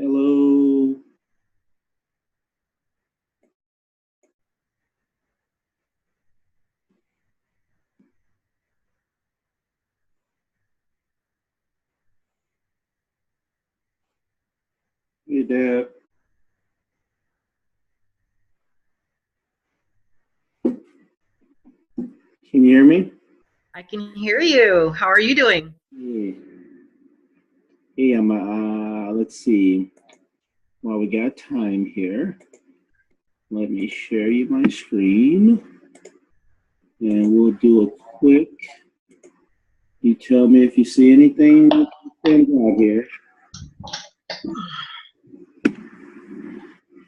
Hello. Hey, Dad. Can you hear me? I can hear you. How are you doing? Yeah. Hey, let's see. While we got time here, let me share you my screen. And we'll do a quick, you tell me if you see anything out here.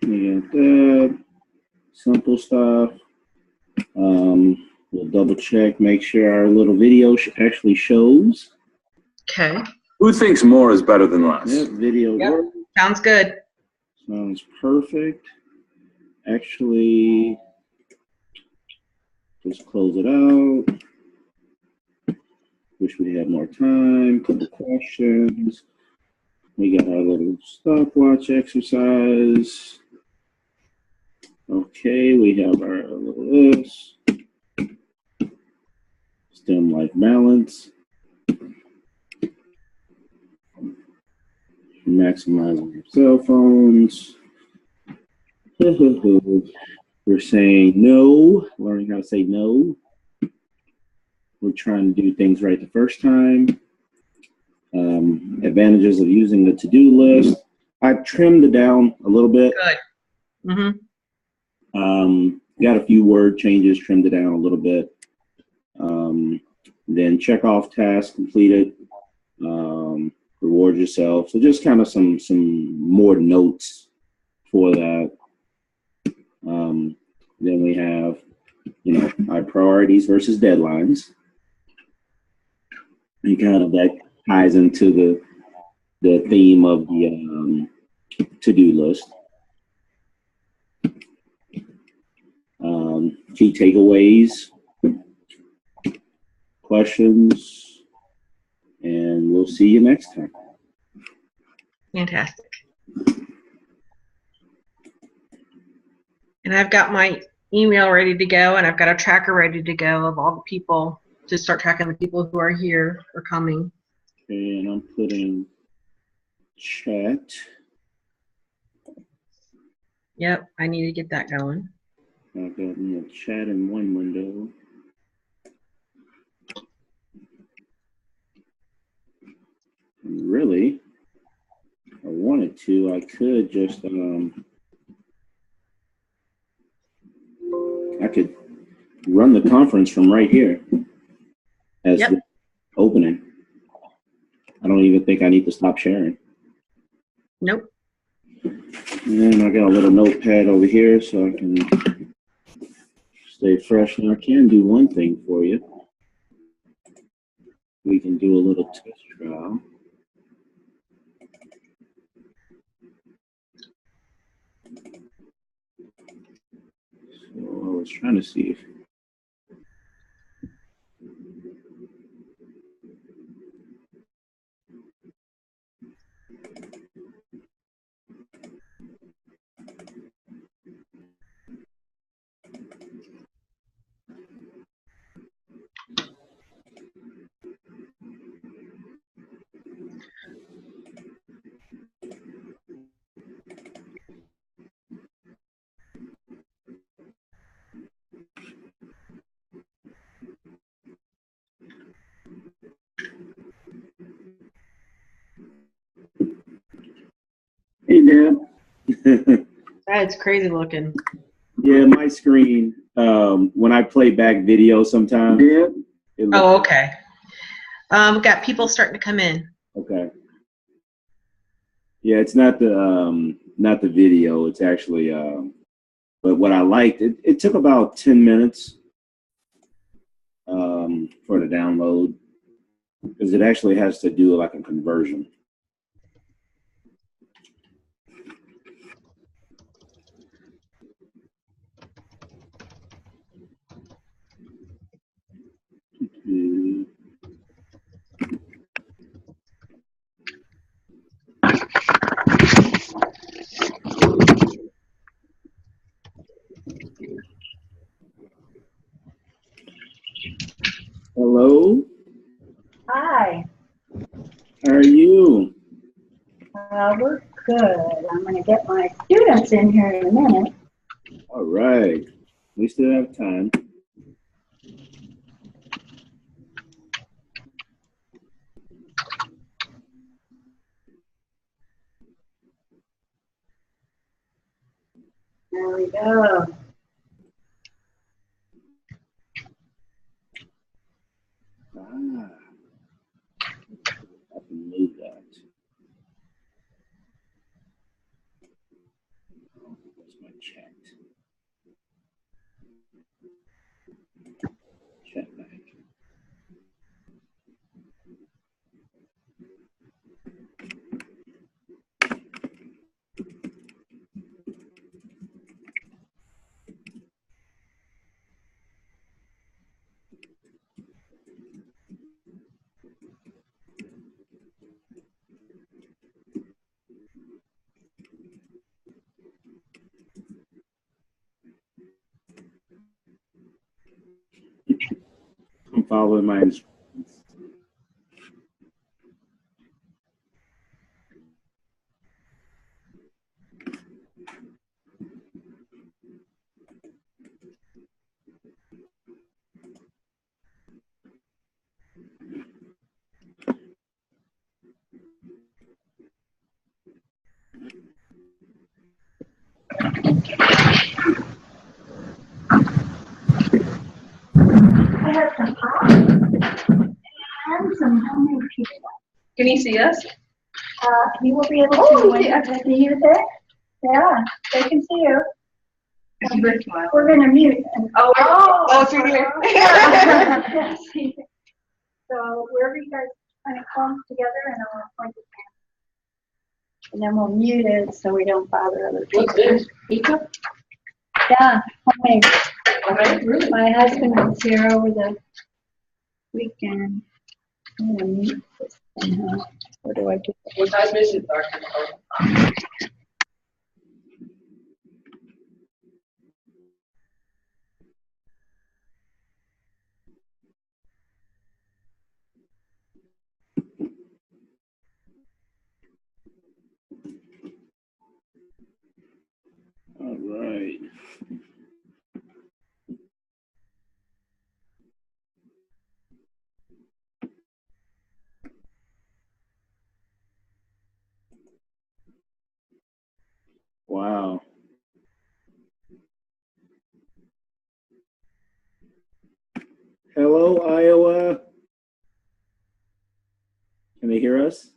We got that, simple stuff. We'll double check, make sure our little video actually shows. Okay. Who thinks more is better than less? Yep, video works. Sounds good. Sounds perfect. Actually, just close it out. Wish we had more time. Couple questions. We got our little stopwatch exercise. Okay, we have our little this. STEM life balance. Maximizing your cell phones. We're saying no, learning how to say no. We're trying to do things right the first time. Advantages of using the to-do list. I trimmed it down a little bit. Good. Mm-hmm. Got a few word changes, trimmed it down a little bit. Then check off tasks completed. Reward yourself. So just kind of some more notes for that. Then we have, our priorities versus deadlines. And kind of that ties into the theme of the to-do list. Key takeaways, questions, and we'll see you next time. Fantastic. And I've got my email ready to go, and I've got a tracker ready to go of all the people to start tracking the people who are here or coming. Okay, and I'm putting chat. Yep, I need to get that going. I've got the chat in one window. And really, if I wanted to, I could just I could run the conference from right here as the opening. I don't even think I need to stop sharing. Nope. And I got a little notepad over here so I can stay fresh. And I can do one thing for you. We can do a little test trial. So I was trying to see if hey, Dad. That's crazy looking. Yeah, my screen, when I play back video sometimes. Yeah. Oh, okay. Got people starting to come in. Okay. Yeah, it's not the video. It's actually, but what I liked, it took about 10 minutes for the download because it actually has to do like a conversion. Hello. Hi. How are you? We're good. I'm going to get my students in here in a minute. All right. We still have time. There we go. I can move that. Oh, where's my chat? Chat back. I'm following my instructions. I have some pop and some homemade pizza. Can you see us? You will be able to see you there. Yeah, they can see you. We're going to mute. Oh, through here. So wherever you guys kind of clump together, and I'll point it down. And then we'll mute it so we don't bother other people. What's this? Pizza? Yeah, homemade. Okay, really? My husband was here over the weekend. I'm gonna mute this somehow. What do I do? What time is it, Dr. All right. Wow. Hello, Iowa. Can they hear us?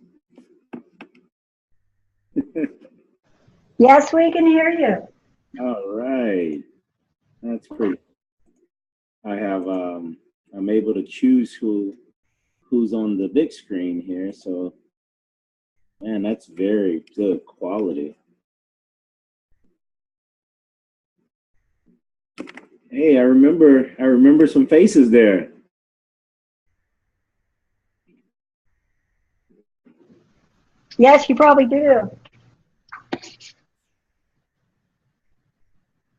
Yes, we can hear you. All right. That's great. I have I'm able to choose who's on the big screen here, so man, that's very good quality. Hey, I remember some faces there. Yes, you probably do.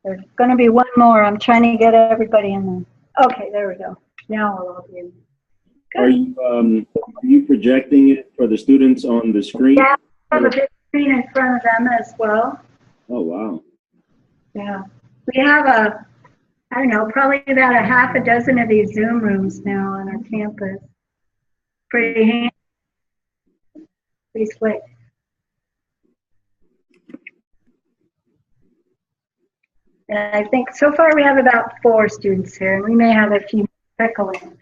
There's going to be one more. I'm trying to get everybody in there. Okay, there we go. Now I'll all be in. Are you projecting it for the students on the screen? Yeah, I have a big screen in front of them as well. Oh, wow. Yeah. We have I don't know, probably about a half a dozen of these Zoom rooms now on our campus. Pretty handy. Pretty slick. And I think so far we have about 4 students here, and we may have a few trickle in.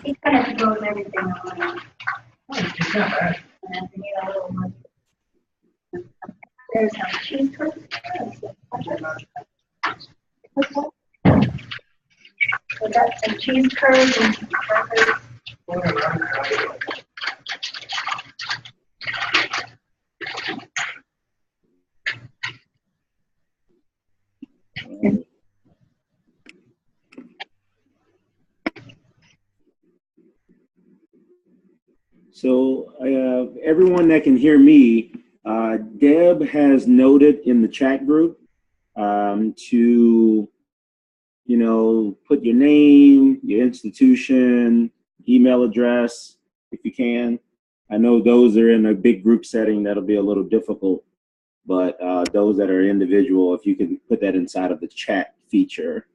He kind of throws everything on. There's some cheese curds. We got some cheese curds and some crackers. So everyone that can hear me, Deb has noted in the chat group to, you know, put your name, your institution, email address, if you can. I know those are in a big group setting, that'll be a little difficult, but those that are individual, if you can put that inside of the chat feature.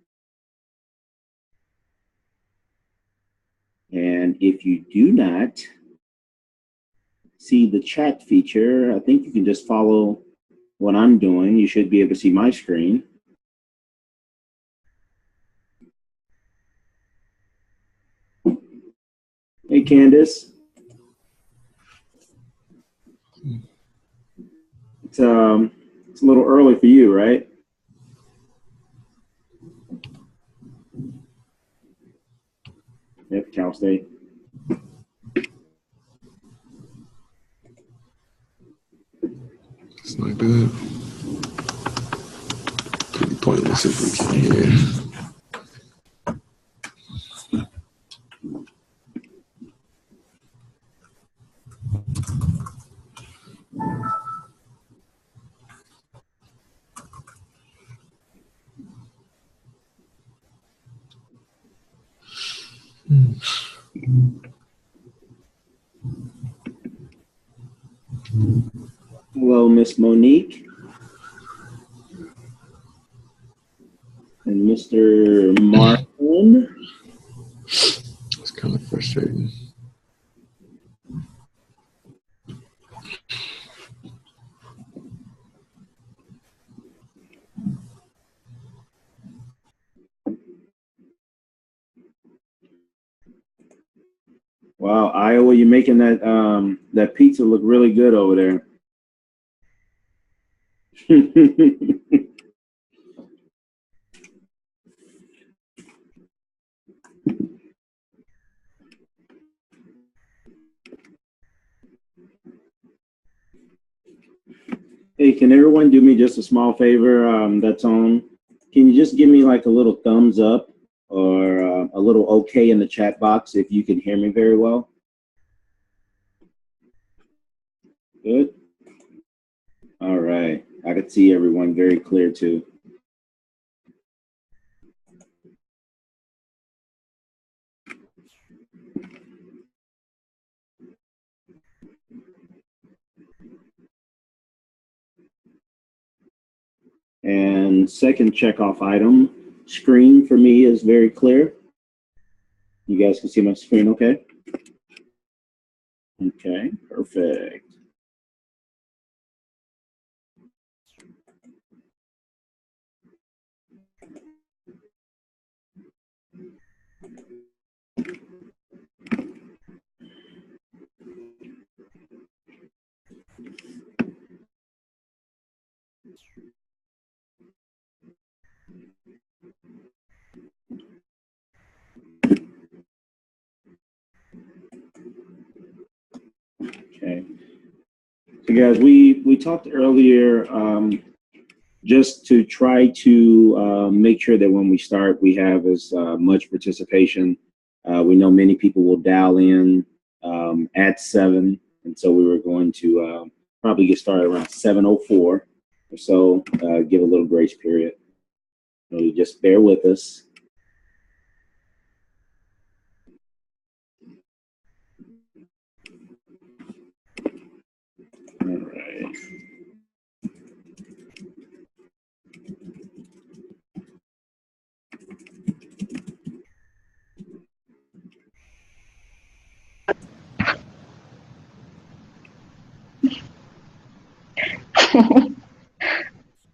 And if you do not see the chat feature, I think you can just follow what I'm doing. You should be able to see my screen. Hey, Candace. It's a little early for you, right? Yep, Cal State. It's not good. Pretty pointless if we can hear. Hello, Miss Monique. And Mr. Martin. It's kind of frustrating. Wow, Iowa, you're making that that pizza look really good over there. Hey, can everyone do me just a small favor that's on? Can you just give me like a little thumbs up or a little okay in the chat box if you can hear me very well? Good. All right. I could see everyone very clear too. And second checkoff item, screen for me is very clear. You guys can see my screen okay? Okay, perfect. Okay. So guys, we talked earlier just to try to make sure that when we start, we have as much participation. We know many people will dial in at 7, and so we were going to probably get started around 7:04 or so, give a little grace period. So you just bear with us. All right.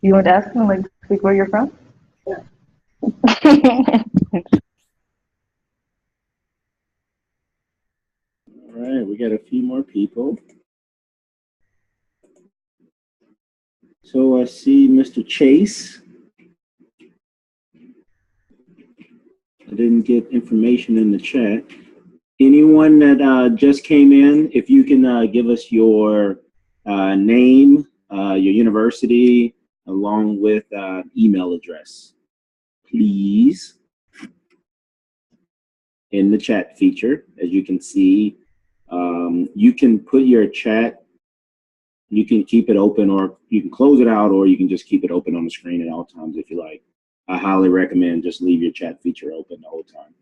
You want to ask them, like, speak where you're from? All right, we got a few more people. So I see Mr. Chase. I didn't get information in the chat. Anyone that just came in, if you can give us your name, your university, along with email address, please, in the chat feature. As you can see, you can put your chat You can keep it open, or you can close it out, or you can just keep it open on the screen at all times if you like. I highly recommend just leave your chat feature open the whole time.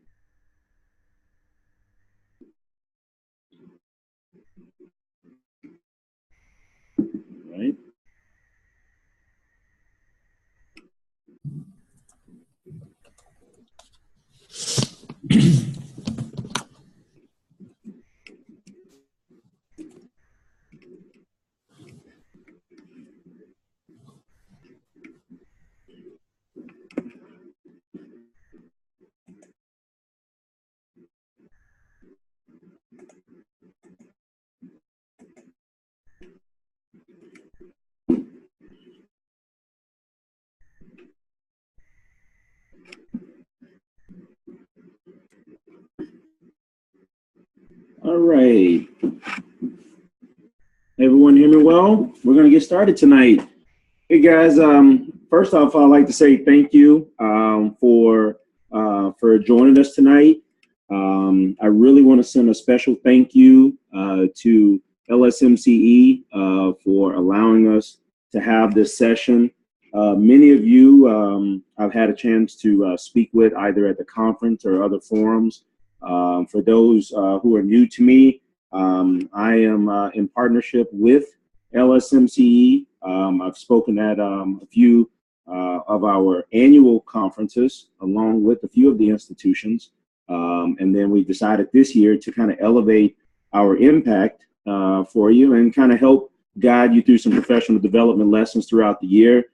Right? All right. Everyone hear me well? We're going to get started tonight. Hey guys, first off, I'd like to say thank you for joining us tonight. I really want to send a special thank you to LSMCE for allowing us to have this session. Many of you I've had a chance to speak with either at the conference or other forums. For those who are new to me, I am in partnership with LSMCE. I've spoken at a few of our annual conferences along with a few of the institutions. And then we decided this year to kind of elevate our impact for you and kind of help guide you through some professional development lessons throughout the year.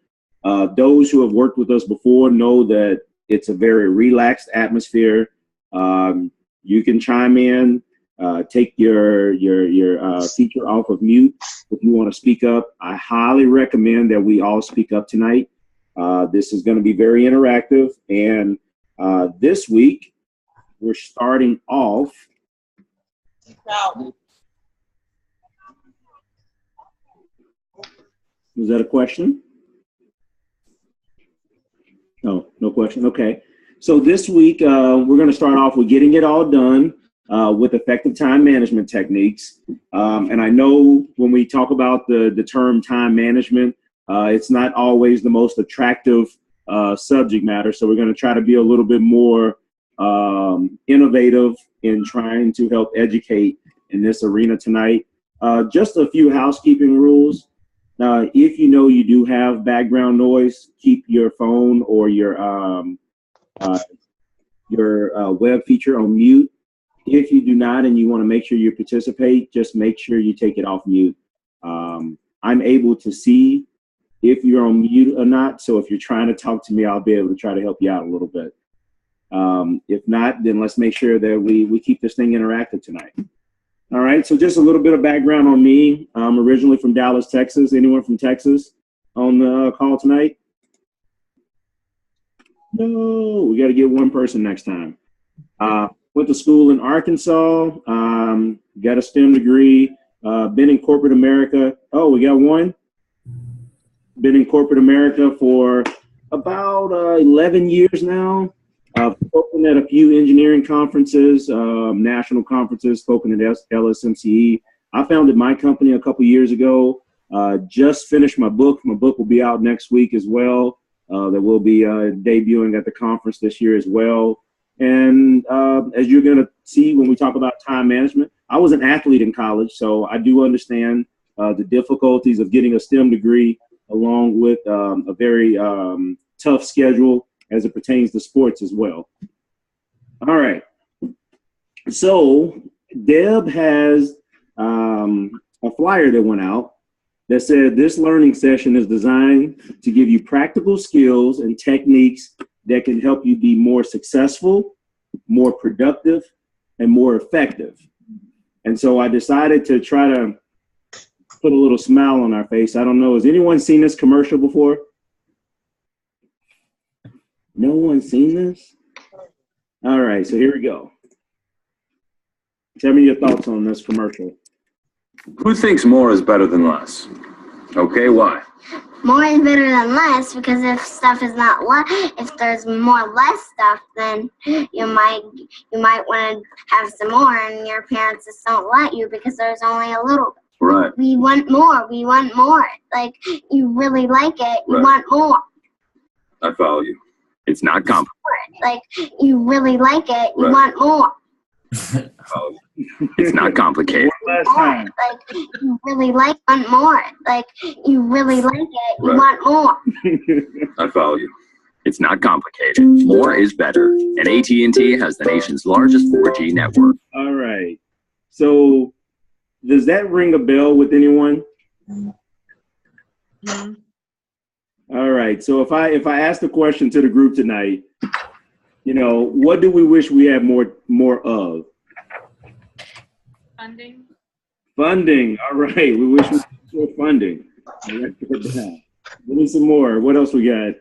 Those who have worked with us before know that it's a very relaxed atmosphere. You can chime in, take your feature off of mute if you want to speak up. I highly recommend that we all speak up tonight. This is going to be very interactive, and this week we're starting off. Was that a question? No, no question. Okay. So this week, we're going to start off with getting it all done with effective time management techniques. And I know when we talk about the term time management, it's not always the most attractive subject matter. So we're going to try to be a little bit more innovative in trying to help educate in this arena tonight. Just a few housekeeping rules. If you know you do have background noise, keep your phone or your web feature on mute. If you do not and you want to make sure you participate, just make sure you take it off mute. I'm able to see if you're on mute or not, so if you're trying to talk to me, I'll be able to try to help you out a little bit. If not, then let's make sure that we keep this thing interactive tonight. All right, so just a little bit of background on me. I'm originally from Dallas, Texas. Anyone from Texas on the call tonight? No, we got to get one person next time. Went to school in Arkansas, got a STEM degree, been in corporate America. Oh, we got one. Been in corporate America for about 11 years now. I've spoken at a few engineering conferences, national conferences, spoken at LSMCE. I founded my company a couple years ago, just finished my book. My book will be out next week as well. That will be debuting at the conference this year as well. And as you're going to see when we talk about time management, I was an athlete in college, so I do understand the difficulties of getting a STEM degree along with a very tough schedule as it pertains to sports as well. All right. So Deb has a flyer that went out that said this learning session is designed to give you practical skills and techniques that can help you be more successful, more productive, and more effective. And so I decided to try to put a little smile on our face. I don't know, has anyone seen this commercial before? No one's seen this? All right, so here we go. Tell me your thoughts on this commercial. Who thinks more is better than less? Okay, why? More is better than less, because if stuff is not if there's more less stuff, then you might want to have some more, and your parents just don't let you because there's only a little bit. Right. We want more. We want more. Like, you really like it. You Right. want more. I follow you. It's not complicated. Like, you really like it. You Right. want more. It's not complicated. Last More. time. Like, you really want more. Like, you really like it. You Right. want more. I follow you. It's not complicated. More is better. And AT&T has the nation's largest 4G network. All right. So does that ring a bell with anyone? Mhm. All right. So if I ask the question to the group tonight, you know, what do we wish we had more of? Funding. Funding. All right. We wish we had more funding. All right, put it down. Give me some more. What else we got?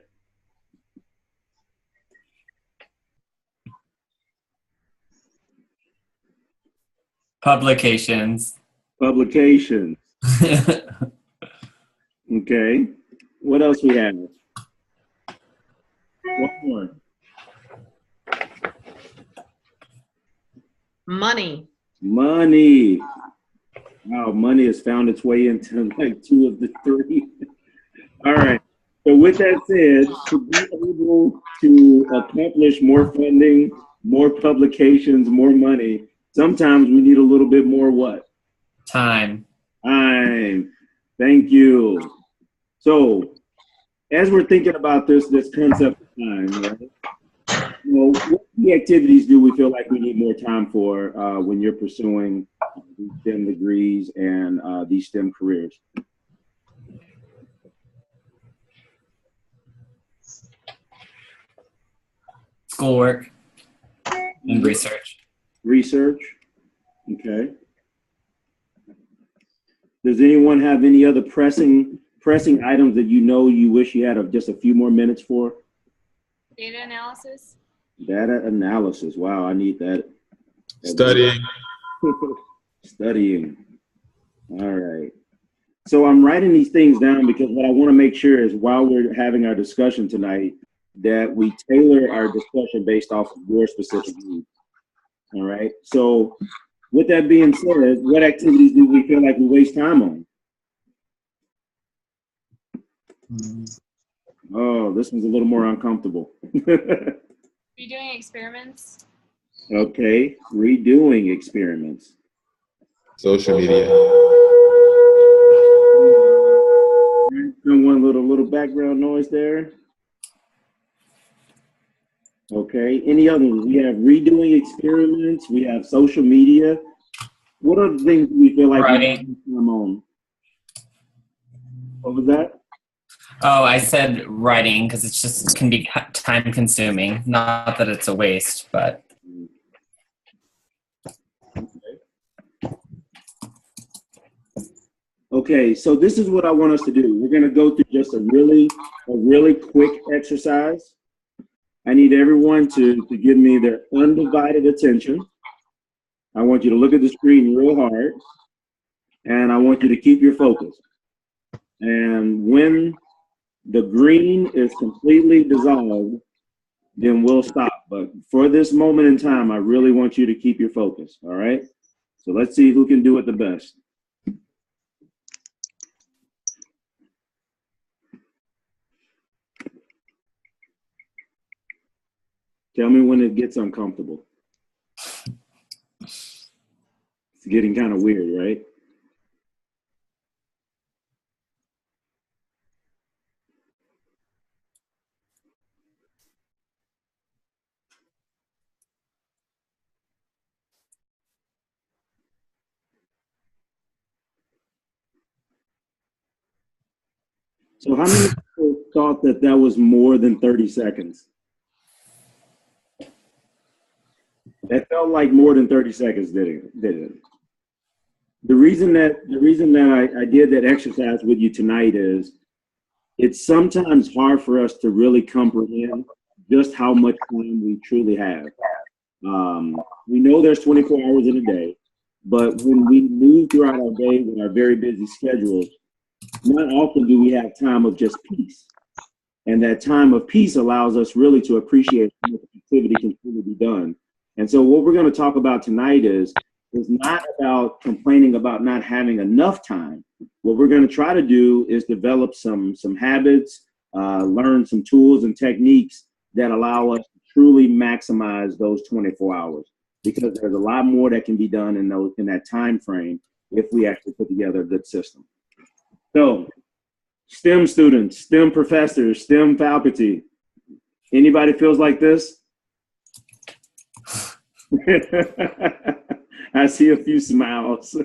Publications. Publications. Okay. What else we have? One more. Money. Money. Wow, money has found its way into like 2 of the 3. All right. So with that said, to be able to accomplish more funding, more publications, more money, sometimes we need a little bit more what? Time. Time. Thank you. So as we're thinking about this concept of time, right? You know, what key activities do we feel like we need more time for when you're pursuing these STEM degrees and these STEM careers? Schoolwork and research. Research. Okay. Does anyone have any other pressing items that you know you wish you had just a few more minutes for? Data analysis. Data analysis. Wow, I need that. Studying. Studying. All right. So I'm writing these things down because what I want to make sure is while we're having our discussion tonight, that we tailor our discussion based off of your specific needs. All right. So with that being said, what activities do we feel like we waste time on? Oh, this one's a little more uncomfortable. Redoing experiments. Okay, redoing experiments. Social media. One little background noise there. Okay, any others? We have redoing experiments. We have social media. What are the things we feel like Writing. we time on? What was that? Oh, I said writing because it's just can be time consuming. Not that it's a waste, but Okay, so this is what I want us to do. We're going to go through just a really quick exercise. I need everyone to give me their undivided attention. I want you to look at the screen real hard, and I want you to keep your focus. And when the green is completely dissolved, then we'll stop. But for this moment in time, I really want you to keep your focus, all right? So let's see who can do it the best. Tell me when it gets uncomfortable. It's getting kind of weird, right? So how many people thought that that was more than 30 seconds? That felt like more than 30 seconds, didn't it? The reason that I did that exercise with you tonight is it's sometimes hard for us to really comprehend just how much time we truly have. We know there's 24 hours in a day, but when we move throughout our day with our very busy schedules, not often do we have time of just peace. And that time of peace allows us really to appreciate how much activity can truly be done. And so what we're going to talk about tonight is is not about complaining about not having enough time. What we're going to try to do is develop some habits, learn some tools and techniques that allow us to truly maximize those 24 hours, because there's a lot more that can be done in that time frame if we actually put together a good system. So, STEM students, STEM professors, STEM faculty, anybody feels like this? I see a few smiles.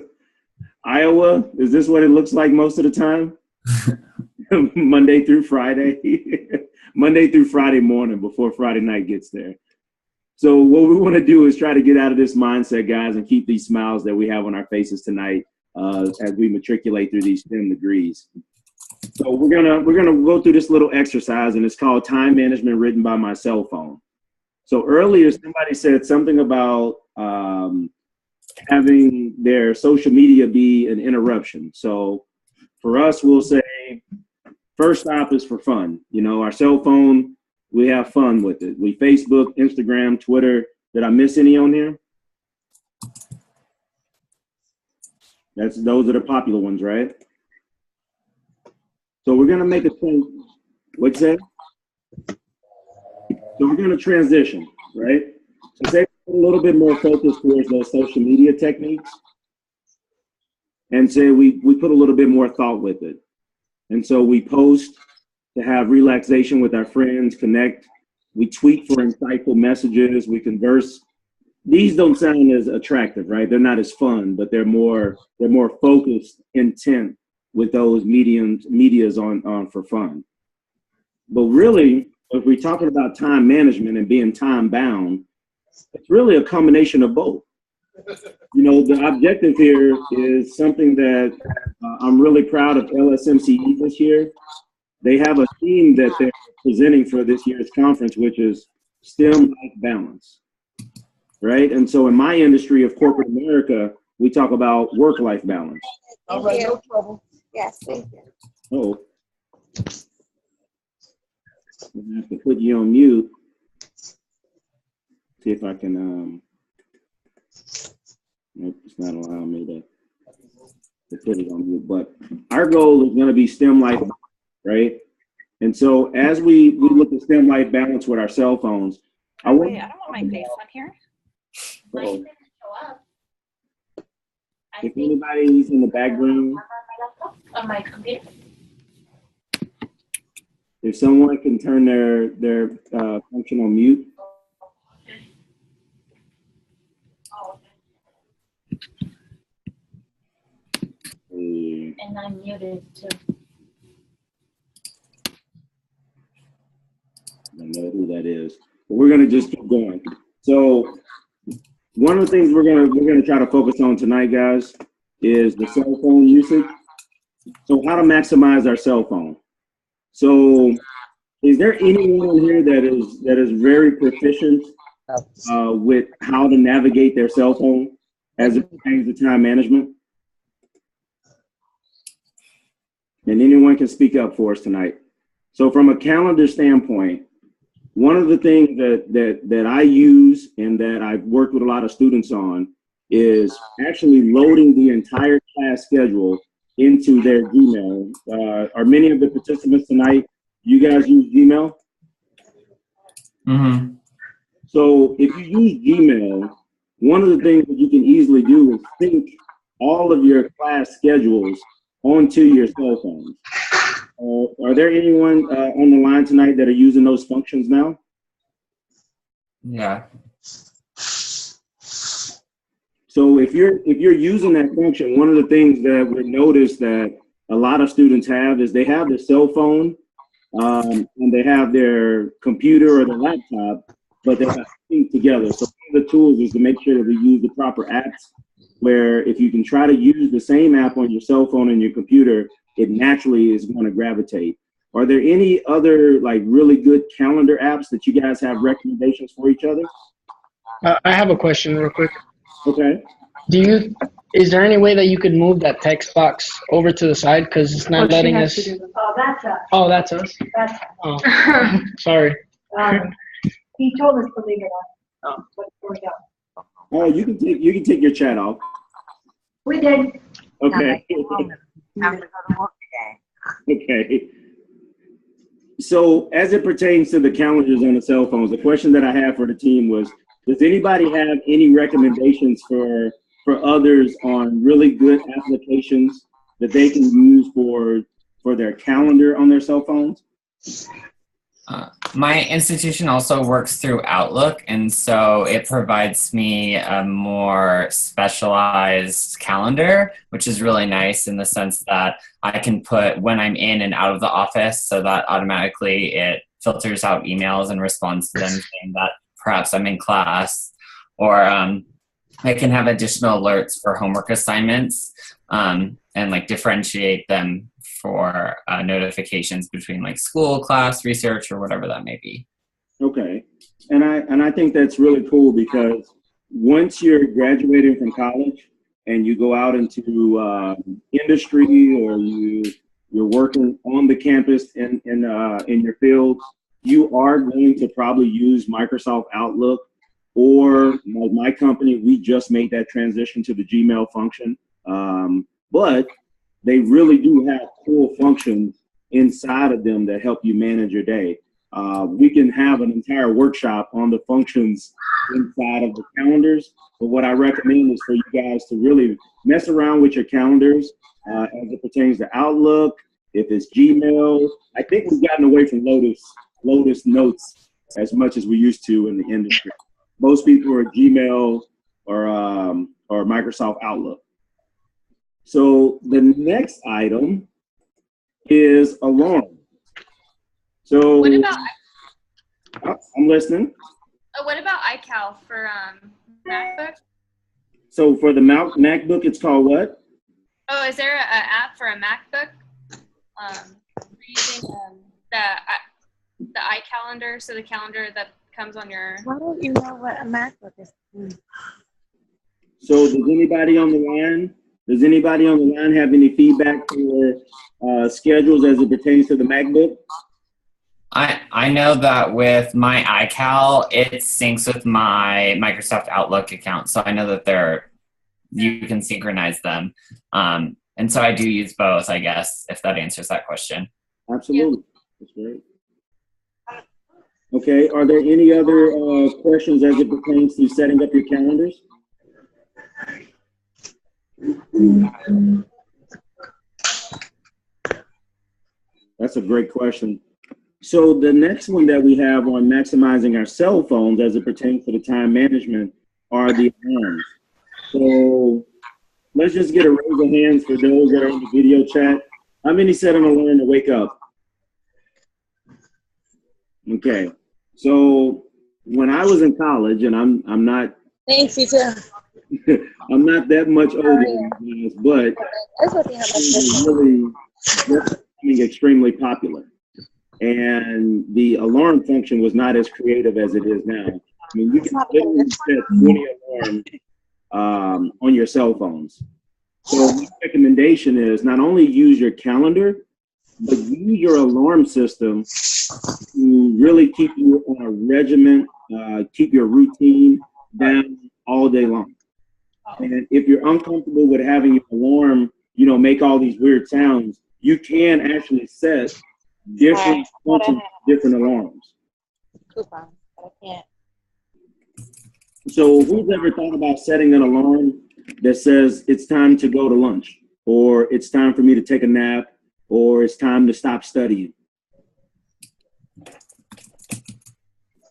Iowa, is this what it looks like most of the time? Monday through Friday? Monday through Friday morning before Friday night gets there. So what we want to do is try to get out of this mindset, guys, and keep these smiles that we have on our faces tonight as we matriculate through these STEM degrees. So we're gonna go through this little exercise, and it's called Time Management Written by My Cell Phone. So earlier, somebody said something about having their social media be an interruption. So for us, we'll say first stop is for fun. You know, our cell phone, we have fun with it. We Facebook, Instagram, Twitter. Did I miss any on there? Those are the popular ones, right? So we're gonna make a change. What's that? So we're gonna transition, right? So say a little bit more focus towards those social media techniques, and say we put a little bit more thought with it. And so we post to have relaxation with our friends, connect. We tweet for insightful messages. We converse. These don't sound as attractive, right? They're not as fun, but they're more focused, intent with those medias on for fun. But really, if we're talking about time management and being time bound, it's really a combination of both. You know, the objective here is something that I'm really proud of LSMCE this year. They have a theme that they're presenting for this year's conference, which is STEM life balance, right? And so in my industry of corporate America, we talk about work-life balance. All right, no trouble. Yes, thank you. Oh, I have to put you on mute. See if I can, nope, it's not allowing me to put it on mute. But our goal is going to be STEM life, right? And so as we look at STEM life balance with our cell phones, I don't want my face on here. If anybody's in the background, On my computer. if someone can turn their function on mute. And I'm muted too. I don't know who that is, but we're gonna just keep going. So one of the things we're gonna try to focus on tonight, guys, is the cell phone usage. So how to maximize our cell phone. So is there anyone here that is very proficient with how to navigate their cell phone as it pertains to time management? And anyone can speak up for us tonight. So from a calendar standpoint, one of the things that I use and that I've worked with a lot of students on is actually loading the entire class schedule into their Gmail. Are many of the participants tonight, you guys use Gmail? Mm-hmm. So if you use Gmail, one of the things that you can easily do is sync all of your class schedules onto your cell phones. Are there anyone on the line tonight that are using those functions now? Yeah. So if you're using that function, one of the things that we noticed that a lot of students have is they have their cell phone and they have their computer or their laptop, but they're not synced together. So one of the tools is to make sure that we use the proper apps, where if you can try to use the same app on your cell phone and your computer, it naturally is going to gravitate. Are there any other like really good calendar apps that you guys have recommendations for each other? I have a question real quick. Okay. Is there any way that you could move that text box over to the side, because it's not letting us? Oh, that's us. Oh, that's us. That's us. Oh, sorry. He told us to leave it on. Oh. But here we go. Oh, you can take your chat off. We did. Okay. Time to go to work today. Okay. So as it pertains to the calendars on the cell phones, the question that I have for the team was, does anybody have any recommendations for others on really good applications that they can use for their calendar on their cell phones? My institution also works through Outlook, and so it provides me a more specialized calendar, which is really nice in the sense that I can put when I'm in and out of the office, so that automatically it filters out emails and responds to them saying that perhaps I'm in class, or I can have additional alerts for homework assignments and like differentiate them for notifications between like school, class, research, or whatever that may be. Okay, and I think that's really cool because once you're graduating from college and you go out into industry, or you're working on the campus in your field, you are going to probably use Microsoft Outlook, or my company, we just made that transition to the Gmail function, but they really do have cool functions inside of them that help you manage your day. We can have an entire workshop on the functions inside of the calendars, but what I recommend is for you guys to really mess around with your calendars as it pertains to Outlook. If it's Gmail, I think we've gotten away from Lotus Notes as much as we used to in the industry. Most people are Gmail or Microsoft Outlook. So the next item is alarm. So What about I'm listening. what about iCal for MacBook? So for the MacBook, it's called what? Oh, is there an app for a MacBook? Using the iCalendar, so the calendar that comes on your. Why don't you know what a MacBook is? So does anybody on the line have any feedback for schedules as it pertains to the MacBook? I know that with my iCal, it syncs with my Microsoft Outlook account, so I know that you can synchronize them. And so I do use both, I guess, if that answers that question. Absolutely. That's great. Okay, are there any other questions as it pertains to setting up your calendars? That's a great question. So the next one that we have on maximizing our cell phones as it pertains to the time management are the alarms. So let's just get a raise of hands for those that are in the video chat. How many set an alarm to wake up? Okay, so when I was in college, and I'm not. Thanks, you too. I'm not that much older than you guys, but it was really becoming extremely popular. And the alarm function was not as creative as it is now. I mean, you can literally set 20 alarms on your cell phones. So my recommendation is not only use your calendar, but use your alarm system to really keep you on a regimen, keep your routine down all day long. And if you're uncomfortable with having your alarm, make all these weird sounds, you can actually set different functions, different alarms. Coupon, but I can't. So who's ever thought about setting an alarm that says it's time to go to lunch, or it's time for me to take a nap, or it's time to stop studying?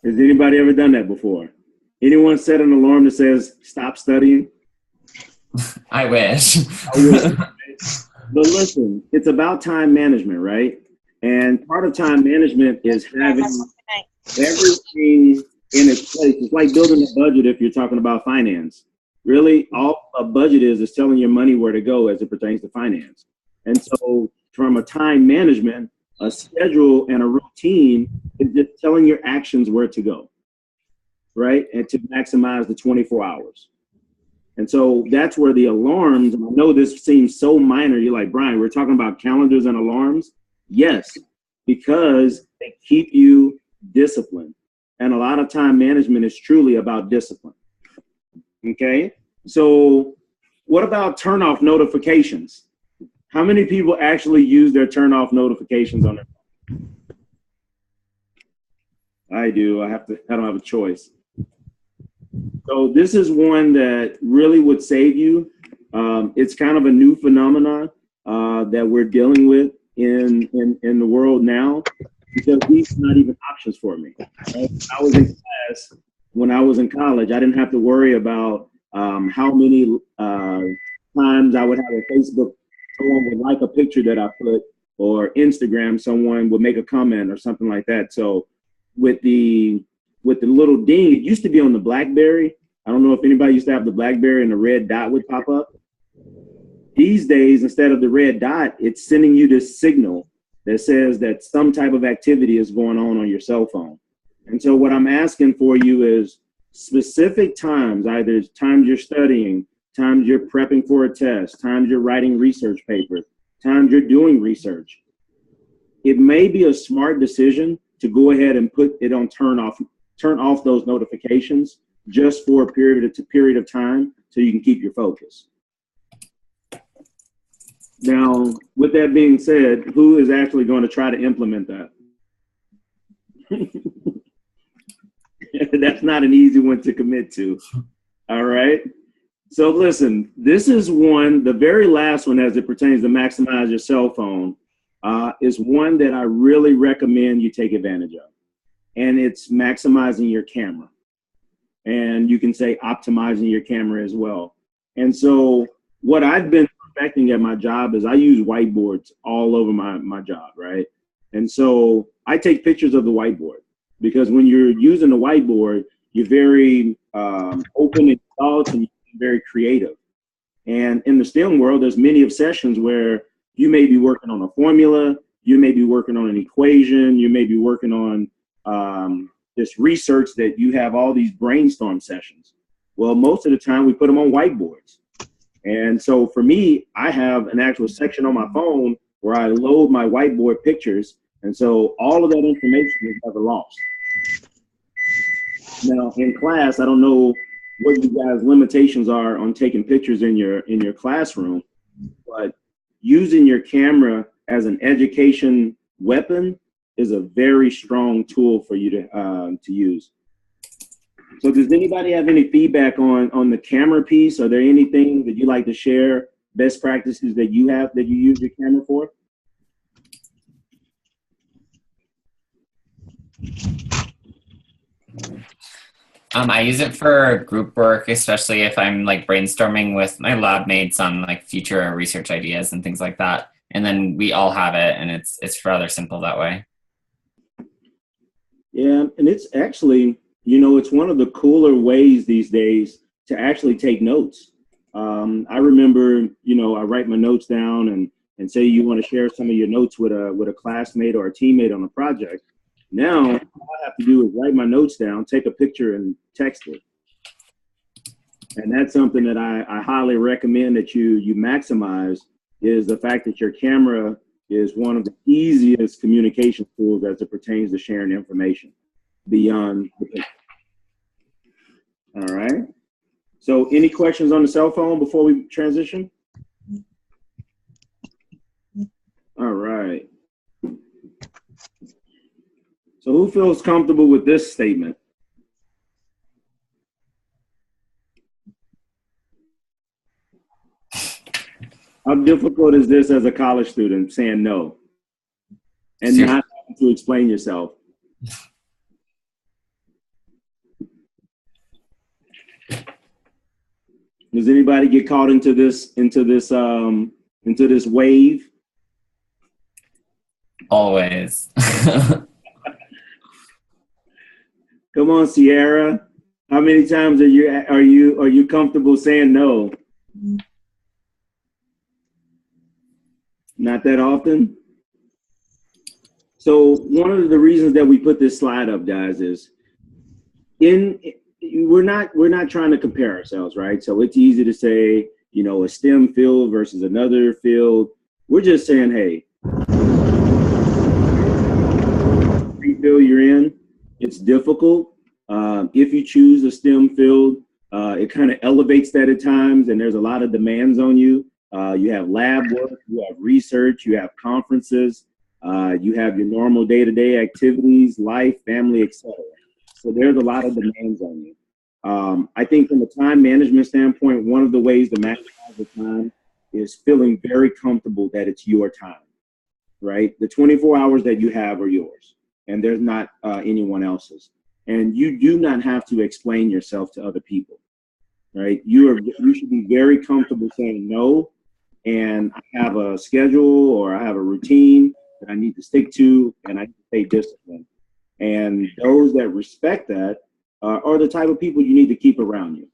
Has anybody ever done that before? Anyone set an alarm that says stop studying? I wish. But listen, it's about time management, right? And part of time management is having everything in its place. It's like building a budget if you're talking about finance. Really, all a budget is telling your money where to go as it pertains to finance. And so from a time management, a schedule and a routine is just telling your actions where to go, right? And to maximize the 24 hours. And so that's where the alarms, and I know this seems so minor, you're like, Brian, we're talking about calendars and alarms. Yes, because they keep you disciplined. And a lot of time management is truly about discipline. Okay, so what about turn off notifications? How many people actually use their turn off notifications on their phone? I do. I don't have a choice. So this is one that really would save you. It's kind of a new phenomenon that we're dealing with in the world now, because these are not even options for me. Right? I was in class when I was in college. I didn't have to worry about how many times I would have a Facebook, someone would like a picture that I put, or Instagram, someone would make a comment or something like that. So with the little ding, it used to be on the BlackBerry. I don't know if anybody used to have the BlackBerry and the red dot would pop up. These days, instead of the red dot, it's sending you this signal that says that some type of activity is going on your cell phone. And so what I'm asking for you is specific times, either times you're studying, times you're prepping for a test, times you're writing research papers, times you're doing research. It may be a smart decision to go ahead and put it on turn off those notifications just for a period of time so you can keep your focus. Now, with that being said, who is actually going to try to implement that? That's not an easy one to commit to. All right. So listen, this is one, the very last one as it pertains to maximize your cell phone, is one that I really recommend you take advantage of. And it's maximizing your camera. And you can say optimizing your camera as well. And so what I've been perfecting at my job is I use whiteboards all over my job, right? And so I take pictures of the whiteboard, because when you're using the whiteboard, you're very open in thoughts and you're very creative. And in the STEM world, there's many of sessions where you may be working on a formula, you may be working on an equation, you may be working on this research that you have all these brainstorm sessions. Well, most of the time we put them on whiteboards. And so for me, I have an actual section on my phone where I load my whiteboard pictures. And so all of that information is never lost. Now in class, I don't know what you guys' limitations are on taking pictures in your classroom, but using your camera as an education weapon is a very strong tool for you to use. So does anybody have any feedback on the camera piece? Are there anything that you like to share, best practices that you have that you use your camera for? I use it for group work, especially if I'm like brainstorming with my lab mates on like future research ideas and things like that. And then we all have it, and it's rather simple that way. Yeah, and it's actually, you know, it's one of the cooler ways these days to actually take notes. I remember, you know, I write my notes down and say you want to share some of your notes with a classmate or a teammate on a project. Now, all I have to do is write my notes down, take a picture, and text it. And that's something that I highly recommend that you maximize, is the fact that your camera is one of the easiest communication tools as it pertains to sharing information beyond the picture. All right. So any questions on the cell phone before we transition? All right. So who feels comfortable with this statement? How difficult is this as a college student saying no and not having to explain yourself? Does anybody get caught into this wave? Always. Come on, Sierra. How many times are you comfortable saying no? Not that often. So one of the reasons that we put this slide up, guys, is we're not trying to compare ourselves, right? So it's easy to say, you know, a STEM field versus another field. We're just saying, hey, field you're in, it's difficult. If you choose a STEM field, It kind of elevates that at times, and there's a lot of demands on you. You have lab work, you have research, you have conferences, you have your normal day-to-day activities, life, family, etc. So there's a lot of demands on you. I think from a time management standpoint, one of the ways to maximize the time is feeling very comfortable that it's your time, right? The 24 hours that you have are yours, and there's not anyone else's. And you do not have to explain yourself to other people, right? You should be very comfortable saying no, and I have a schedule or I have a routine that I need to stick to, and I need to stay disciplined. And those that respect that are the type of people you need to keep around you.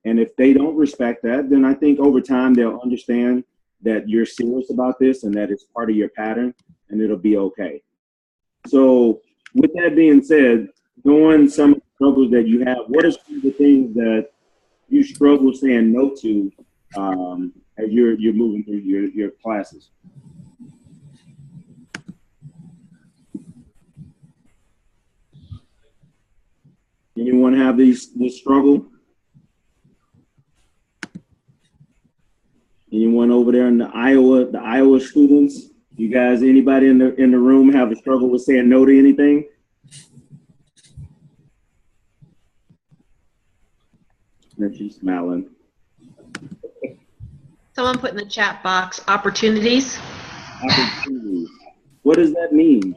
And if they don't respect that, then I think over time they'll understand that you're serious about this and that it's part of your pattern, and it'll be okay. So with that being said, knowing some of the struggles that you have, what are some of the things that you struggle saying no to as you're moving through your classes? Anyone have this struggle? Anyone over there in the Iowa students? You guys, anybody in the room have a struggle with saying no to anything? And she's smiling. Someone put in the chat box opportunities. Opportunities. What does that mean?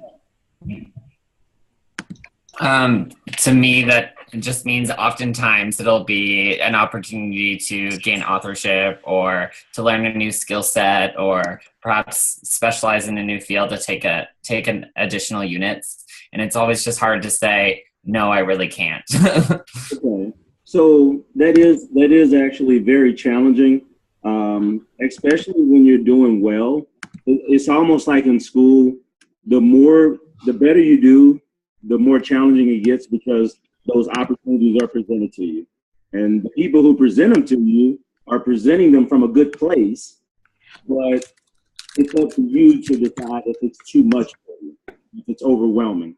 To me, that just means oftentimes it'll be an opportunity to gain authorship or to learn a new skill set or perhaps specialize in a new field to take an additional units. And it's always just hard to say, no, I really can't. Okay. So that is actually very challenging, especially when you're doing well. It's almost like in school, the better you do, the more challenging it gets because those opportunities are presented to you. And the people who present them to you are presenting them from a good place, but it's up to you to decide if it's too much for you, if it's overwhelming,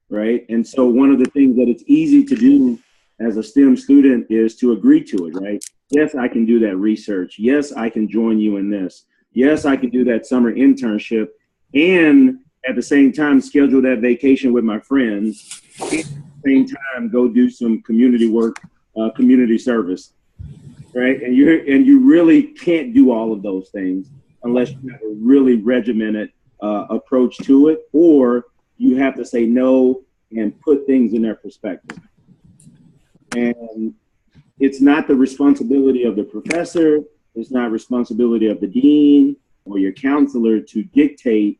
right? And so one of the things that it's easy to do as a STEM student is to agree to it, right? Yes, I can do that research. Yes, I can join you in this. Yes, I can do that summer internship. And at the same time, schedule that vacation with my friends. At the same time, go do some community work, community service, right? And you really can't do all of those things unless you have a really regimented approach to it, or you have to say no and put things in their perspective. And it's not the responsibility of the professor, it's not responsibility of the dean or your counselor to dictate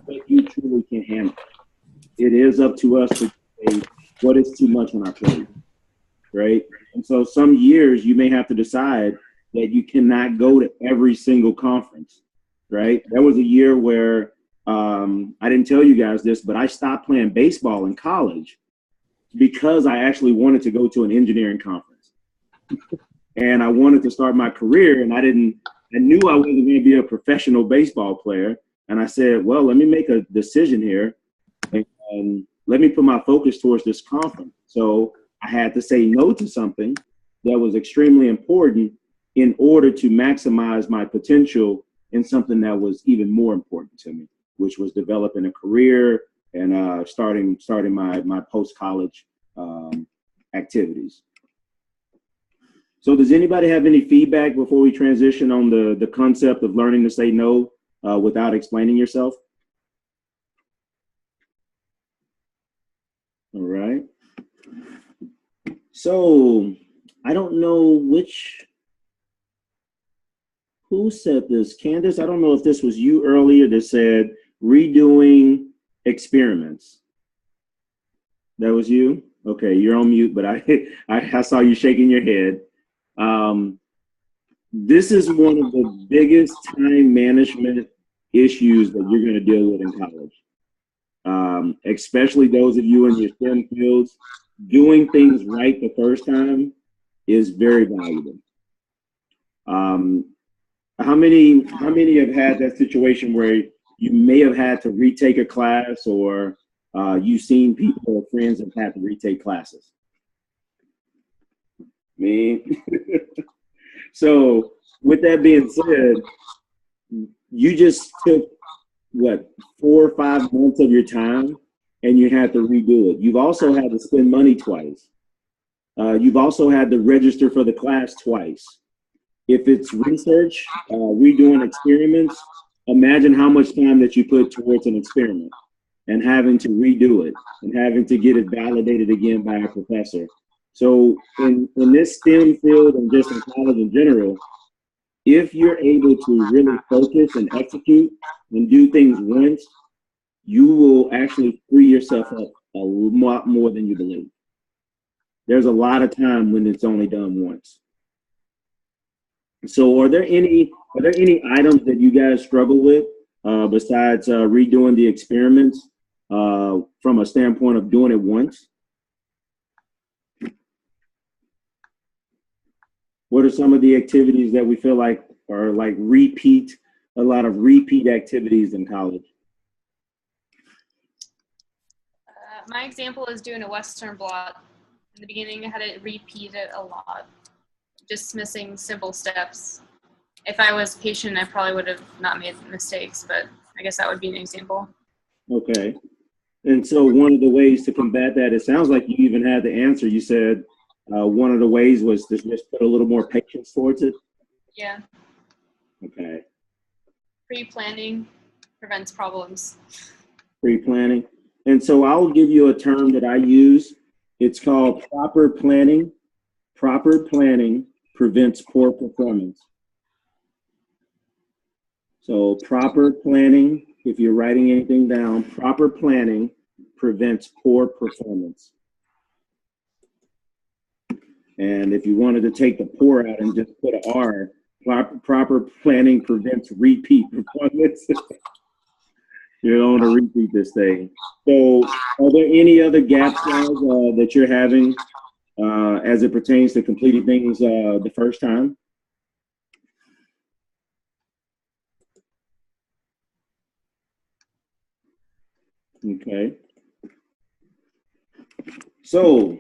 what you truly can handle. It is up to us to say what is too much on our plate, right? And so some years you may have to decide that you cannot go to every single conference, right? There was a year where I didn't tell you guys this, but I stopped playing baseball in college because I actually wanted to go to an engineering conference. And I wanted to start my career, and I knew I wasn't going to be a professional baseball player. And I said, well, let me make a decision here and let me put my focus towards this conference. So I had to say no to something that was extremely important in order to maximize my potential in something that was even more important to me, which was developing a career and starting my post-college activities. So does anybody have any feedback before we transition on the concept of learning to say no without explaining yourself? All right. So I don't know who said this. Candace, I don't know if this was you earlier that said redoing experiments. That was you? Okay, you're on mute, but I saw you shaking your head. This is one of the biggest time management issues that you're going to deal with in college, especially those of you in your STEM fields. Doing things right the first time is very valuable. How many have had that situation where you may have had to retake a class, or you've seen people or friends have had to retake classes? Man. So with that being said, you just took what, 4 or 5 months of your time, and you had to redo it. You've also had to spend money twice. You've also had to register for the class twice. If it's research, redoing experiments, imagine how much time that you put towards an experiment and having to redo it and having to get it validated again by a professor. So in this STEM field and just in college in general, if you're able to really focus and execute and do things once, you will actually free yourself up a lot more than you believe. There's a lot of time when it's only done once. So are there any items that you guys struggle with besides redoing the experiments from a standpoint of doing it once? What are some of the activities that we feel like are like a lot of repeat activities in college? My example is doing a Western blot. In the beginning, I had to repeat it a lot, just missing simple steps. If I was patient, I probably would have not made mistakes, but I guess that would be an example. Okay. And so one of the ways to combat that, it sounds like you even had the answer. You said one of the ways was to just put a little more patience towards it. Yeah. Okay. Pre-planning prevents problems. Pre-planning. And so I'll give you a term that I use. It's called proper planning. Proper planning prevents poor performance. So proper planning, if you're writing anything down, proper planning prevents poor performance. And if you wanted to take the poor out and just put an R, proper planning prevents repeat performance. You don't want to repeat this thing. So are there any other gaps, guys, that you're having as it pertains to completing things the first time? Okay. So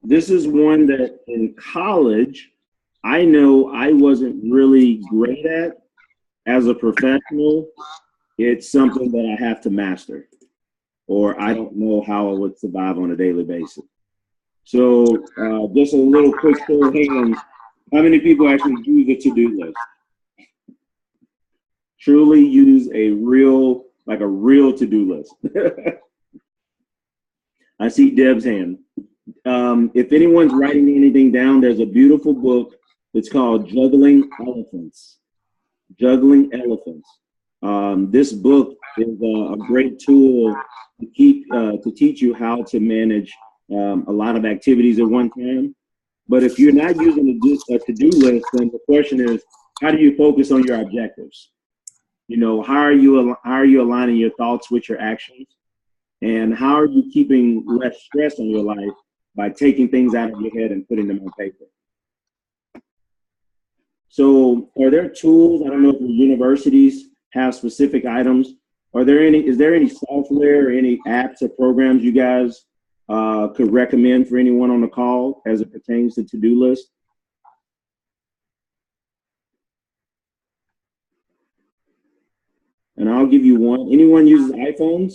this is one that in college, I know I wasn't really great at. As a professional, it's something that I have to master, or I don't know how I would survive on a daily basis. So just a little quick show of hands. How many people actually use a to-do list? Truly use a real to-do list. I see Deb's hand. If anyone's writing anything down, there's a beautiful book. It's called Juggling Elephants. Juggling Elephants. This book is a great tool to teach you how to manage a lot of activities at one time. But if you're not using a to-do list, then the question is, how do you focus on your objectives? You know, how are you aligning your thoughts with your actions? And how are you keeping less stress on your life by taking things out of your head and putting them on paper? So are there tools, I don't know if your universities have specific items. Is there any software or any apps or programs you guys could recommend for anyone on the call as it pertains to to-do list? And I'll give you one. Anyone uses iPhones?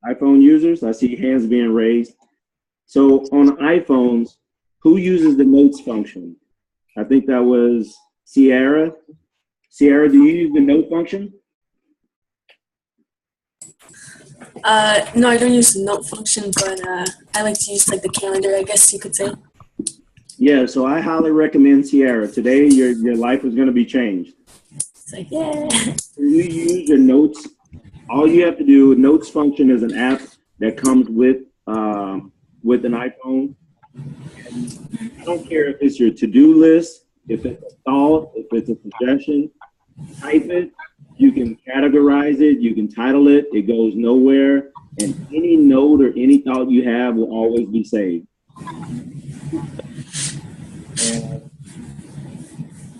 iPhone users? I see hands being raised. So on iPhones, who uses the notes function? I think that was Sierra. Sierra, do you use the note function? No, I don't use the note function, but I like to use like the calendar, I guess you could say. Yeah, so I highly recommend Sierra. Today, your life is going to be changed. It's like, yeah. When you use your notes, all you have to do, notes function is an app that comes with an iPhone. And I don't care if it's your to-do list, if it's a thought, if it's a suggestion, type it. You can categorize it, you can title it, it goes nowhere, and any note or any thought you have will always be saved. And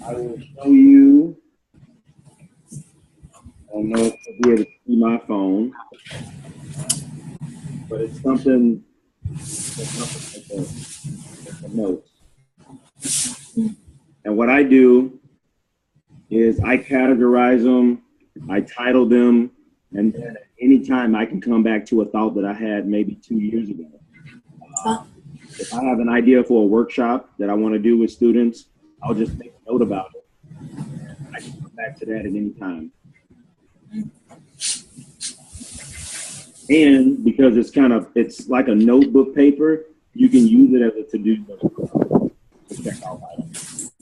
I will show you, I don't know if you'll be able to see my phone, but it's something the notes. And what I do is I categorize them, I title them, and then at any time I can come back to a thought that I had maybe 2 years ago. If I have an idea for a workshop that I want to do with students, I'll just make a note about it. I can come back to that at any time. And because it's like a notebook paper, you can use it as a to-do list to check off items.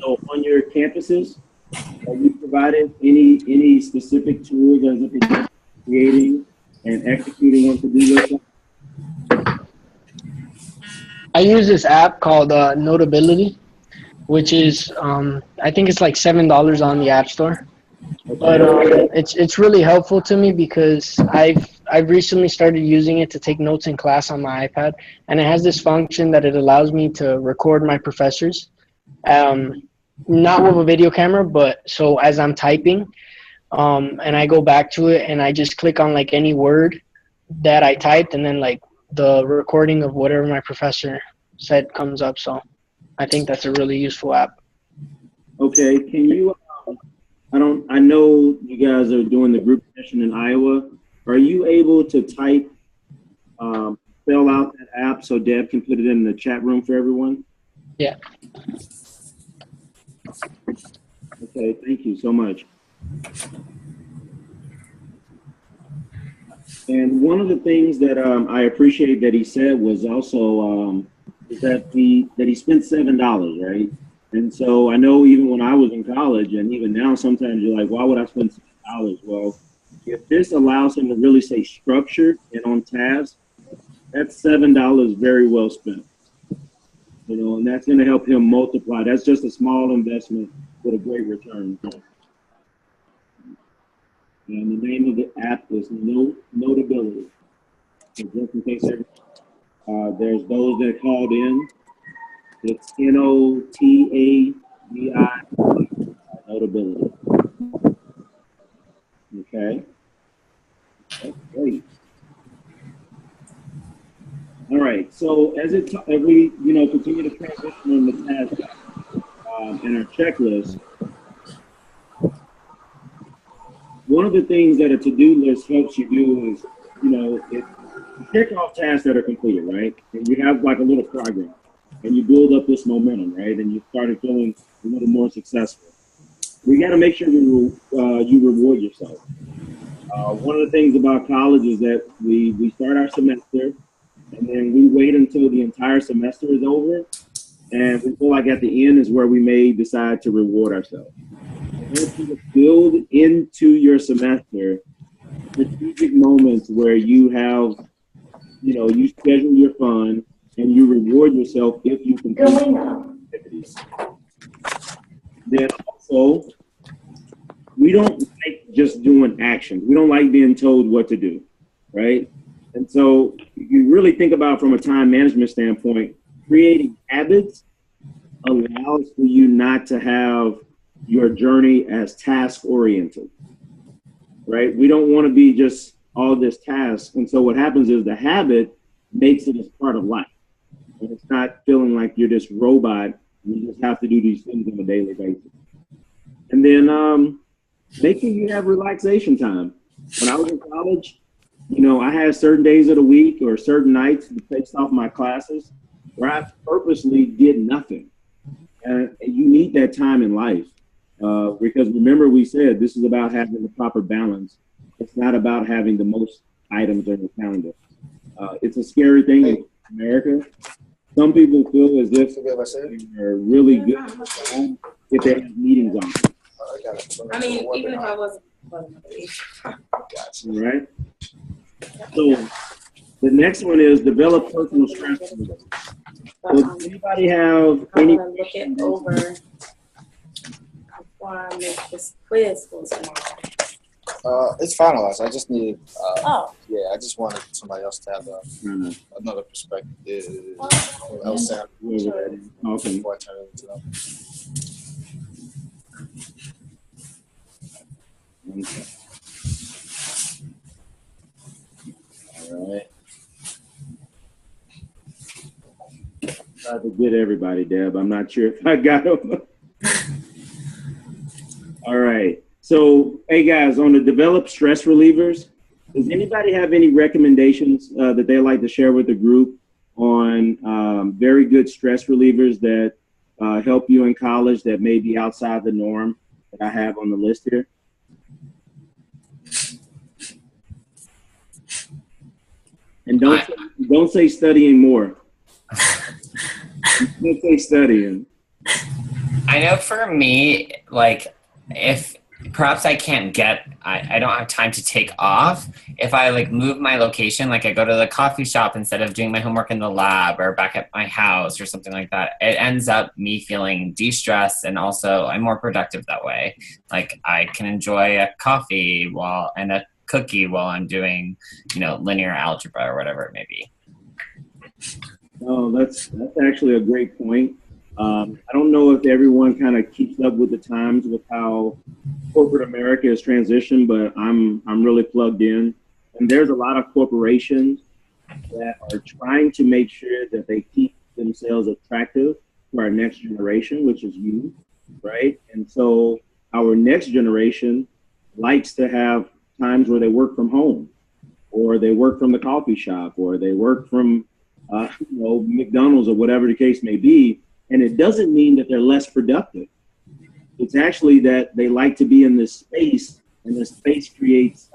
So on your campuses, have you provided any specific tools as it pertains to creating and executing on to-do lists? I use this app called Notability, which is I think it's like $7 on the App Store. But it's really helpful to me because I've recently started using it to take notes in class on my iPad, and it has this function that it allows me to record my professors, not with a video camera, but so as I'm typing, and I go back to it and I just click on like any word that I typed, and then like the recording of whatever my professor said comes up. So I think that's a really useful app. Okay, can you? I know you guys are doing the group session in Iowa. Are you able to type, spell out that app so Deb can put it in the chat room for everyone? Yeah. Okay, thank you so much. And one of the things that I appreciate that he said was also is that he spent $7, right? And so I know even when I was in college, and even now, sometimes you're like, why would I spend $7? Well, if this allows him to really stay structured and on task, that's $7 very well spent. You know, and that's going to help him multiply. That's just a small investment with a great return. And the name of the app is Notability. So just in case there's those that called in, it's Notability. Notability. Okay. That's great. All right. So as we continue to transition on the task and our checklist, one of the things that a to-do list helps you do is, it check off tasks that are completed, right? And you have like a little progress, and you build up this momentum, right? And you started feeling a little more successful. We got to make sure you reward yourself. One of the things about college is that we start our semester, and then we wait until the entire semester is over, and we feel like at the end is where we may decide to reward ourselves. You build into your semester strategic moments where you have, you schedule your fun and you reward yourself if you complete activities. Then also, we don't like just doing actions. We don't like being told what to do, right? And so if you really think about from a time management standpoint, creating habits allows for you not to have your journey as task oriented, right? We don't want to be just all this task. And so what happens is the habit makes it as part of life. And it's not feeling like you're this robot. You just have to do these things on a daily basis. And then make sure you have relaxation time. When I was in college, I had certain days of the week or certain nights based off my classes where I purposely did nothing. And you need that time in life. Because remember we said this is about having the proper balance. It's not about having the most items on your calendar. It's a scary thing in America. Some people feel as if they're really good if they have meetings on. I mean, even if I wasn't. Right? So the next one is develop personal strength. So does anybody have any questions? Look it over before I make this quiz for tomorrow. It's finalized. I just need. Yeah, I just wanted somebody else to have another perspective. Okay. Before I turn it to them. Okay. All right. Tried to get everybody, Deb. I'm not sure if I got them. All right. So, hey guys, on the develop stress relievers, does anybody have any recommendations that they'd like to share with the group on very good stress relievers that help you in college that may be outside the norm that I have on the list here? And don't say studying more. Don't say studying. I know for me, like, if perhaps I can't get, I don't have time to take off. If I like move my location, like I go to the coffee shop instead of doing my homework in the lab or back at my house or something like that, it ends up me feeling de-stressed, and also I'm more productive that way. Like I can enjoy a coffee and a cookie while I'm doing, linear algebra or whatever it may be. Oh, that's actually a great point. I don't know if everyone kind of keeps up with the times with how corporate America has transitioned, but I'm really plugged in. And there's a lot of corporations that are trying to make sure that they keep themselves attractive to our next generation, which is youth, right? And so our next generation likes to have times where they work from home, or they work from the coffee shop, or they work from McDonald's, or whatever the case may be. And it doesn't mean that they're less productive. It's actually that they like to be in this space, and this space creates,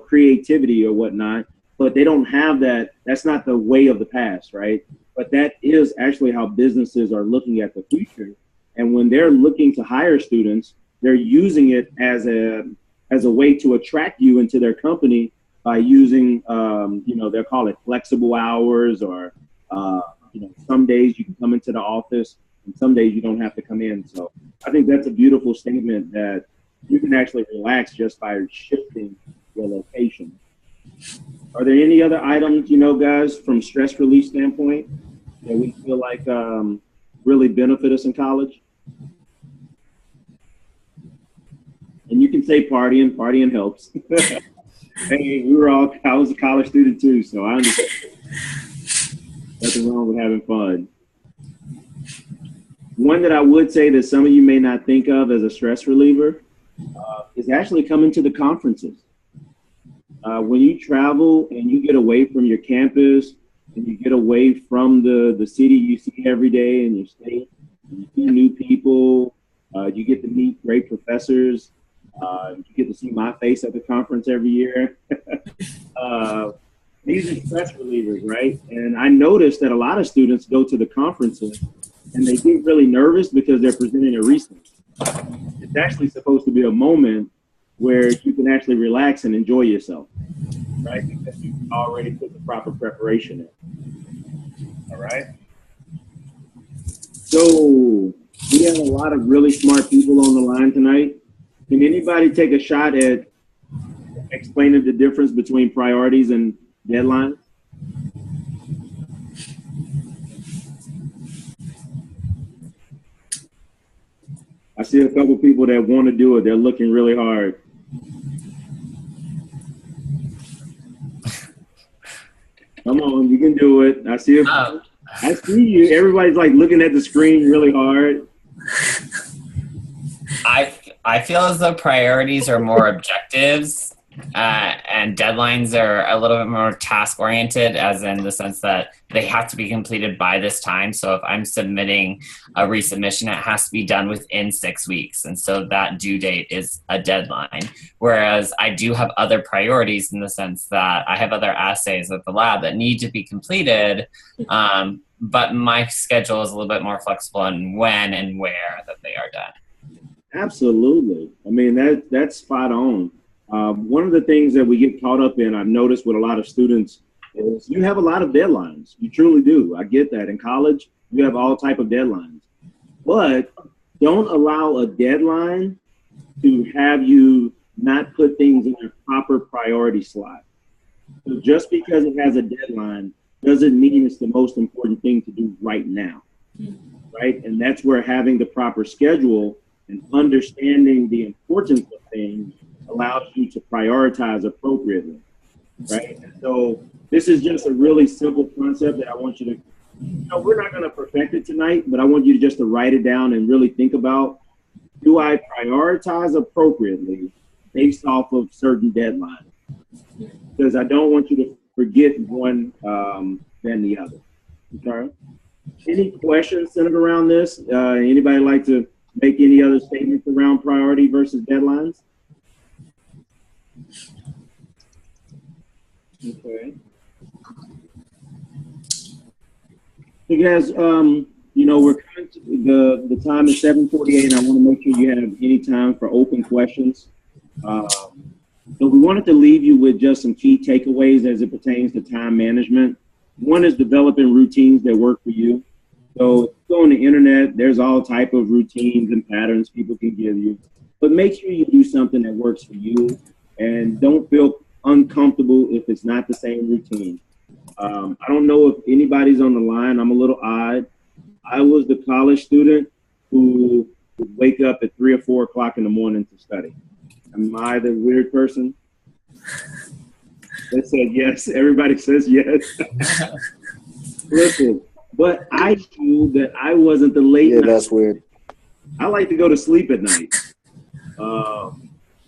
creativity or whatnot, but they don't have that. That's not the way of the past, right? But that is actually how businesses are looking at the future. And when they're looking to hire students, they're using it as a way to attract you into their company by using, they'll call it flexible hours, or, some days you can come into the office and some days you don't have to come in. So I think that's a beautiful statement, that you can actually relax just by shifting your location. Are there any other items, guys, from stress relief standpoint that we feel like really benefit us in college? And you can say partying helps. Hey, I was a college student too, so I understand. Nothing wrong with having fun. One that I would say that some of you may not think of as a stress reliever is actually coming to the conferences. When you travel and you get away from your campus, and you get away from the city you see every day in your state, you see new people, you get to meet great professors, you get to see my face at the conference every year. These are stress relievers, right? And I noticed that a lot of students go to the conferences and they get really nervous because they're presenting a research. It's actually supposed to be a moment where you can actually relax and enjoy yourself, right? Because you already put the proper preparation in. All right? So we have a lot of really smart people on the line tonight. Can anybody take a shot at explaining the difference between priorities and deadlines? I see a couple people that want to do it. They're looking really hard. Come on, you can do it. I see it. I see you. Everybody's like looking at the screen really hard. I feel as though priorities are more objectives, and deadlines are a little bit more task oriented, as in the sense that they have to be completed by this time. So if I'm submitting a resubmission, it has to be done within 6 weeks. And so that due date is a deadline. Whereas I do have other priorities in the sense that I have other assays at the lab that need to be completed. But my schedule is a little bit more flexible on when and where that they are done. Absolutely. I mean, that's spot on. One of the things that we get caught up in, I've noticed with a lot of students, is you have a lot of deadlines. You truly do. I get that. In college, you have all type of deadlines. But don't allow a deadline to have you not put things in your proper priority slot. So just because it has a deadline doesn't mean it's the most important thing to do right now, right? And that's where having the proper schedule and understanding the importance of things allows you to prioritize appropriately. right? And so this is just a really simple concept that I want you to, we're not going to perfect it tonight, but I want you to just to write it down and really think about, do I prioritize appropriately based off of certain deadlines? Because I don't want you to forget one than the other. Okay. Any questions centered around this? Anybody like to make any other statements around priority versus deadlines? Okay. So guys, we're coming to the time is 7:48, and I want to make sure you have any time for open questions. So we wanted to leave you with just some key takeaways as it pertains to time management. One is developing routines that work for you. So if you go on the internet, there's all type of routines and patterns people can give you, but make sure you do something that works for you, and don't feel uncomfortable if it's not the same routine. I don't know if anybody's on the line. I'm a little odd. I was the college student who would wake up at 3 or 4 o'clock in the morning to study. Am I the weird person? They said yes. Everybody says yes. Listen, but I knew that I wasn't the late night. That's weird. I like to go to sleep at night.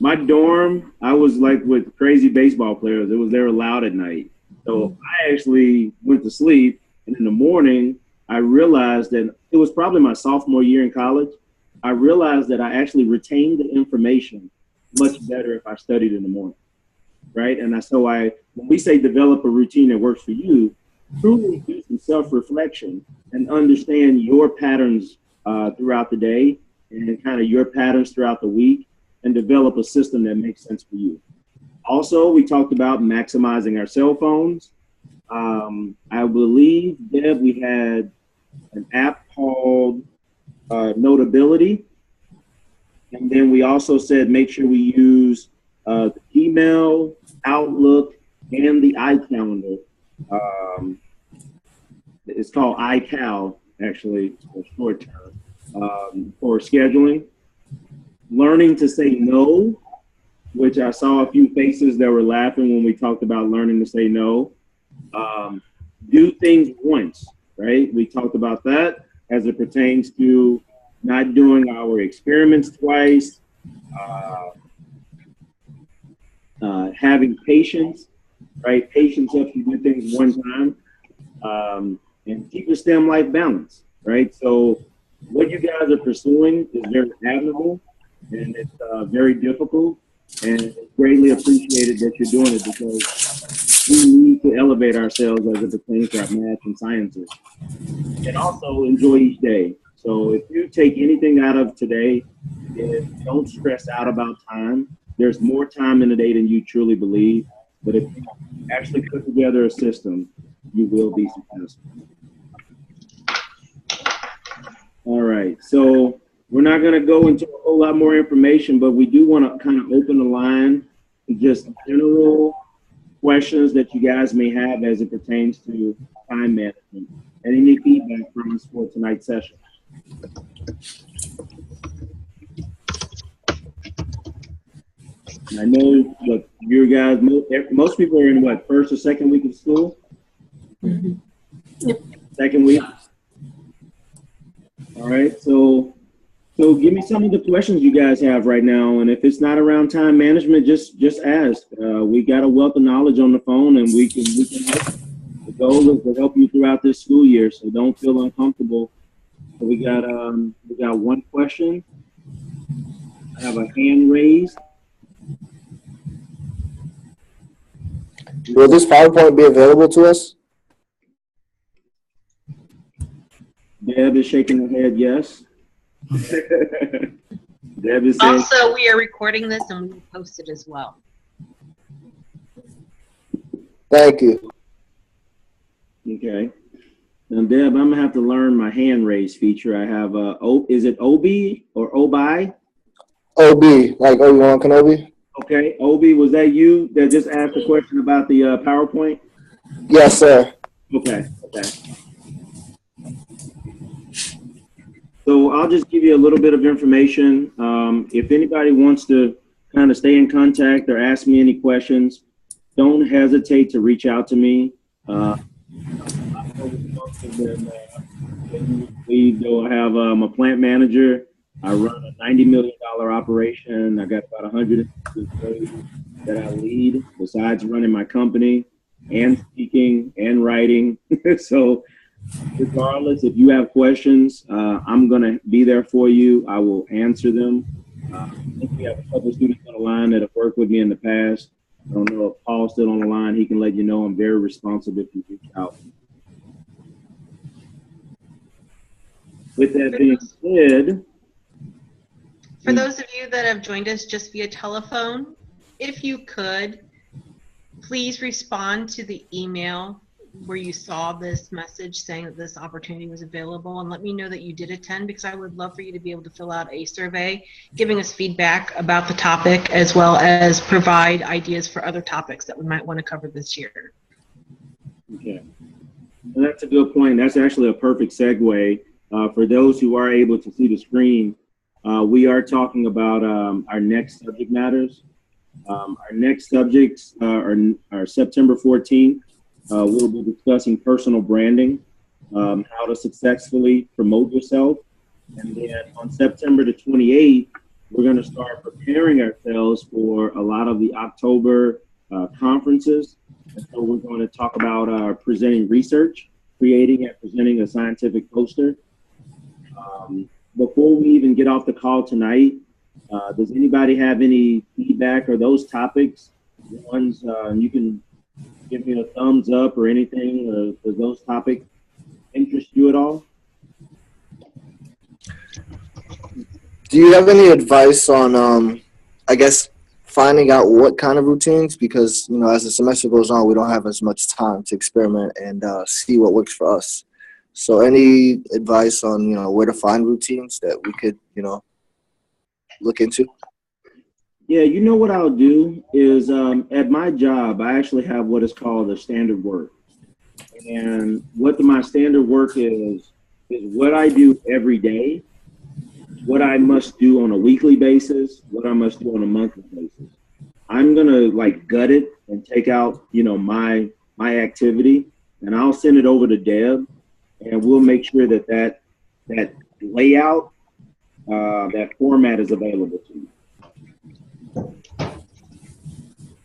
My dorm, I was like with crazy baseball players. They were loud at night. So I actually went to sleep, and in the morning, I realized that it was probably my sophomore year in college. I realized that I actually retained the information much better if I studied in the morning, right? And when we say develop a routine that works for you, truly do some self-reflection and understand your patterns throughout the day and kind of your patterns throughout the week, and develop a system that makes sense for you. Also, we talked about maximizing our cell phones. I believe, Deb, we had an app called Notability. And then we also said make sure we use email, Outlook, and the iCalendar. It's called iCal, actually, for short term, for scheduling. Learning to say no, which I saw a few faces that were laughing when we talked about learning to say no. Do things once, right? We talked about that as it pertains to not doing our experiments twice, having patience, right? Patience helps you do things one time, and keep your STEM life balance, right? So what you guys are pursuing is very admirable, and it's very difficult, and it's greatly appreciated that you're doing it, because we need to elevate ourselves as it pertains to our math and sciences, and also enjoy each day. So if you take anything out of today, don't stress out about time. There's more time in the day than you truly believe, but if you actually put together a system, you will be successful. All right, so we're not going to go into a whole lot more information, but we do want to kind of open the line to just general questions that you guys may have as it pertains to time management, and any feedback from us for tonight's session. I know that you guys, most people are in what, first or second week of school? Mm-hmm. Yep. Second week? All right, so give me some of the questions you guys have right now, and if it's not around time management, just ask. We got a wealth of knowledge on the phone, and we can help. The goal is to help you throughout this school year, so don't feel uncomfortable. So we got one question. I have a hand raised. Will this PowerPoint be available to us? Deb is shaking her head yes. Deb is saying, also, we are recording this and we will post it as well. Thank you. Okay. Now, Deb, I'm gonna have to learn my hand raise feature. I have is it OB or OBI? OB, like Obi-Wan Kenobi. Okay, OB, was that you that just asked a question about the PowerPoint? Yes, sir. Okay. So I'll just give you a little bit of information. If anybody wants to kind of stay in contact or ask me any questions, don't hesitate to reach out to me. We go have I'm a plant manager. I run a $90 million operation. I got about 100 employees that I lead, besides running my company and speaking and writing. So regardless, if you have questions, I'm going to be there for you. I will answer them. I think we have a couple of students on the line that have worked with me in the past. I don't know if Paul's still on the line. He can let you know I'm very responsive if you reach out. With that being said, for those of you that have joined us just via telephone, if you could, please respond to the email where you saw this message saying that this opportunity was available, and let me know that you did attend, because I would love for you to be able to fill out a survey giving us feedback about the topic, as well as provide ideas for other topics that we might want to cover this year. Okay, and that's a good point. That's actually a perfect segue. For those who are able to see the screen, we are talking about our next subject matters. Our next subjects are September 14th. We'll be discussing personal branding, how to successfully promote yourself. And then on September the 28th, we're going to start preparing ourselves for a lot of the October conferences. And so we're going to talk about presenting research, creating and presenting a scientific poster. Before we even get off the call tonight, does anybody have any feedback or those topics? Ones you can give me a thumbs up or anything, or does those topics interest you at all? Do you have any advice on, I guess, finding out what kind of routines? Because, you know, as the semester goes on, we don't have as much time to experiment and see what works for us. So any advice on, you know, where to find routines that we could, you know, look into? Yeah, you know what I'll do is at my job, I actually have what is called a standard work. And what my standard work is what I do every day, what I must do on a weekly basis, what I must do on a monthly basis. I'm going to like gut it and take out, you know, my activity, and I'll send it over to Deb, and we'll make sure that layout, that format is available to you.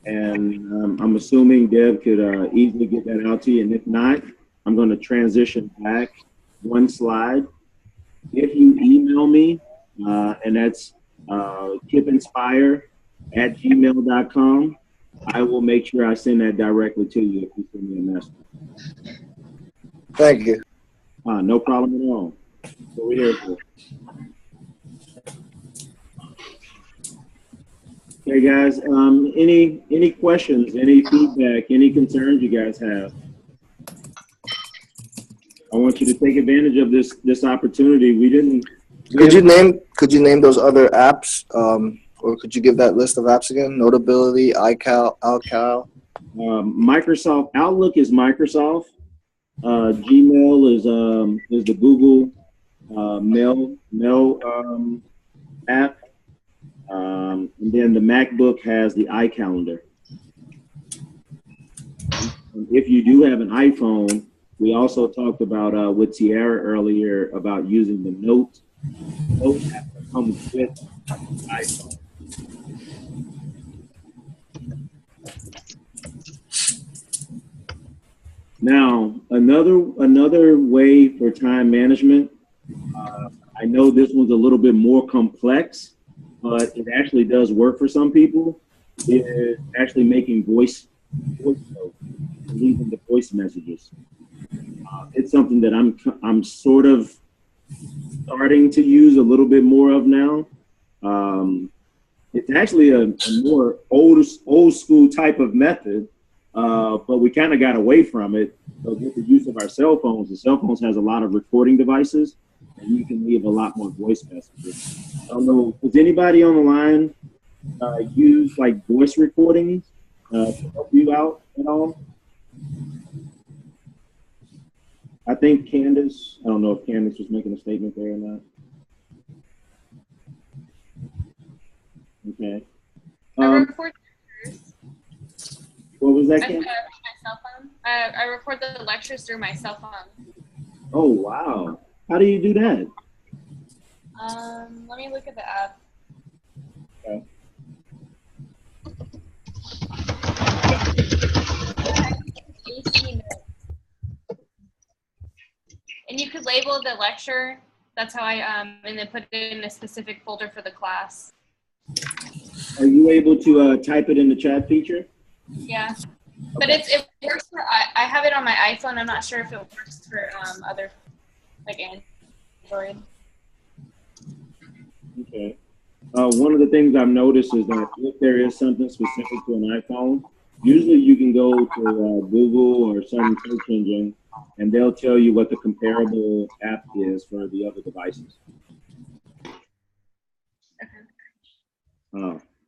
And I'm assuming Deb could easily get that out to you. And if not, I'm going to transition back one slide. If you email me, and that's KIPNspire@gmail.com, I will make sure I send that directly to you if you send me a message. Thank you. No problem at all. That's what we're here for. Okay, guys, any questions, any feedback, any concerns you guys have? I want you to take advantage of this opportunity. Could you name those other apps, or could you give that list of apps again? Notability, iCal. Microsoft Outlook is Microsoft. Gmail is the Google Mail app. And then the MacBook has the iCalendar. If you do have an iPhone, we also talked about with Tiara earlier about using the Note app that comes with the iPhone. Now, another way for time management, I know this one's a little bit more complex, but it actually does work for some people, is actually making voice notes, leaving the voice messages. It's something that I'm sort of starting to use a little bit more of now. It's actually a more old school type of method, but we kind of got away from it with the use of our cell phones. The cell phones has a lot of recording devices, and you can leave a lot more voice messages. I don't know, does anybody on the line use like voice recordings to help you out at all? I think Candace, I don't know if Candace was making a statement there or not. Okay. I record What was I, that? my cell phone. I record the lectures through my cell phone. Oh, wow. How do you do that? Let me look at the app. Okay. AC notes. And you could label the lecture. That's how I and then put it in a specific folder for the class. Are you able to type it in the chat feature? Yeah, but it works for. I have it on my iPhone. I'm not sure if it works for other like Android. Okay. One of the things I've noticed is that if there is something specific to an iPhone, usually you can go to Google or some search engine, and they'll tell you what the comparable app is for the other devices.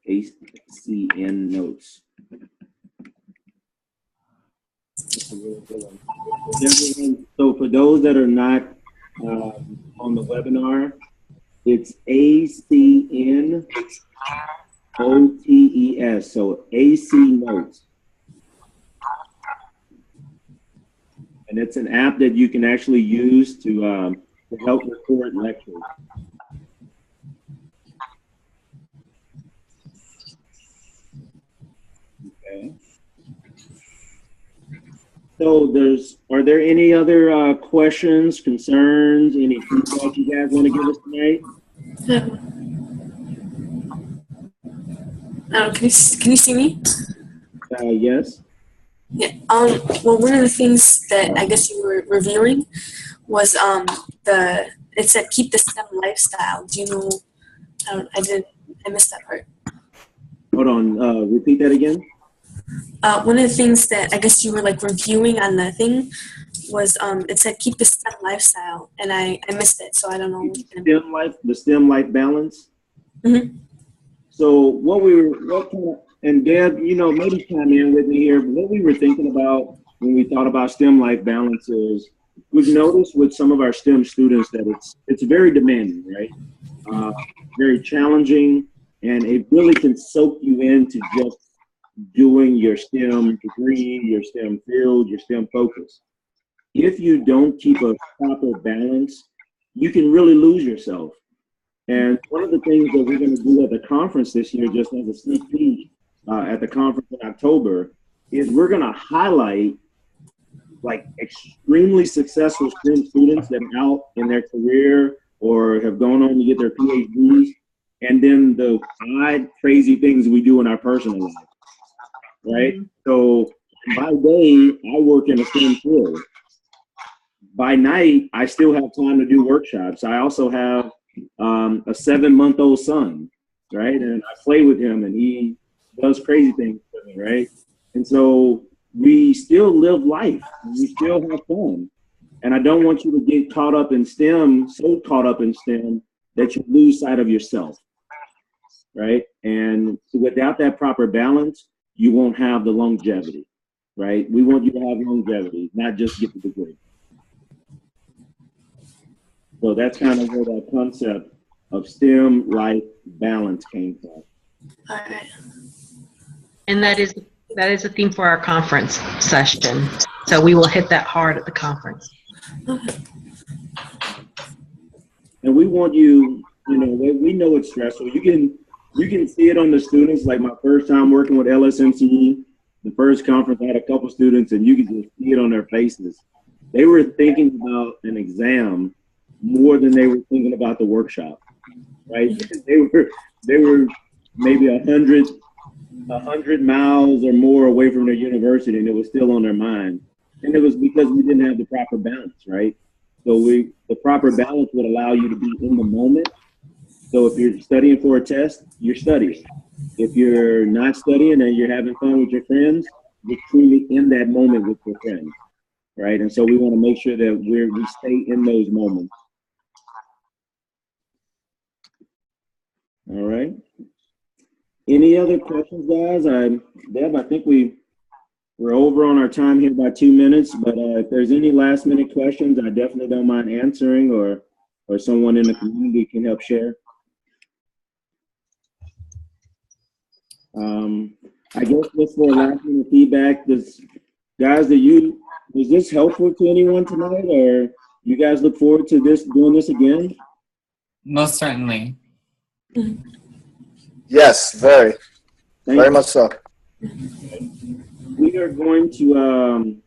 ACN notes. That's a really good one. So for those that are not on the webinar, it's ACN OTES, so AC Notes. And it's an app that you can actually use to help record lectures. Okay. So are there any other questions, concerns, any feedback you guys want to give us tonight? Can you see me? Yes. Yeah. Well, one of the things that I guess you were reviewing was it said keep the STEM lifestyle. Do you know? I missed that part. Hold on. Repeat that again. One of the things that I guess you were like reviewing on the thing was it said keep the STEM lifestyle, and I missed it, so I don't know. The STEM life balance. Mm-hmm. So and Deb, maybe chime in with me here, but what we were thinking about when we thought about STEM life balance is we've noticed with some of our STEM students that it's very demanding, right? Very challenging, and it really can soak you into just doing your STEM degree, your STEM field, your STEM focus. If you don't keep a proper balance, you can really lose yourself. And one of the things that we're going to do at the conference this year, just as a sneak peek at the conference in October, is we're going to highlight like extremely successful STEM students that are out in their career or have gone on to get their PhDs, and then the odd, crazy things we do in our personal life, right? Mm-hmm. So by day, I work in a STEM field. By night, I still have time to do workshops. I also have a 7-month-old son, right? And I play with him, and he does crazy things with me, right? And so we still live life. We still have fun. And I don't want you to get caught up in STEM, so caught up in STEM that you lose sight of yourself, right? And without that proper balance, you won't have the longevity, right? We want you to have longevity, not just get the degree. So that's kind of where that concept of STEM life balance came from. All right. And that is a theme for our conference session. So we will hit that hard at the conference. Okay. And we want you, we know it's stressful. You can see it on the students. Like my first time working with LSMCE, the first conference, I had a couple students, and you could just see it on their faces. They were thinking about an exam more than they were thinking about the workshop, right? They were maybe 100 miles or more away from their university, and it was still on their mind. And it was because we didn't have the proper balance, right? So the proper balance would allow you to be in the moment. So if you're studying for a test, you're studying. If you're not studying and you're having fun with your friends, you're truly in that moment with your friends, right? And so we want to make sure that we stay in those moments. All right. Any other questions, guys? Deb, I think we're over on our time here by 2 minutes, but if there's any last minute questions, I definitely don't mind answering, or someone in the community can help share. I guess just for last minute feedback, was this helpful to anyone tonight, or you guys look forward to doing this again? Most certainly. Yes, very much so. We are going to,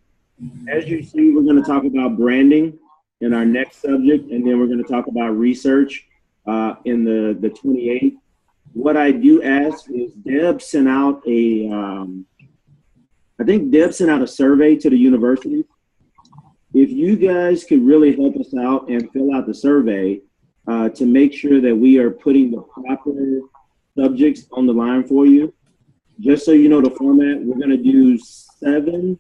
as you see, we're going to talk about branding in our next subject, and then we're going to talk about research in the 28th. What I do ask is Deb sent out I think Deb sent out a survey to the university. If you guys could really help us out and fill out the survey to make sure that we are putting the proper subjects on the line for you. Just so you know the format, we're going to do 7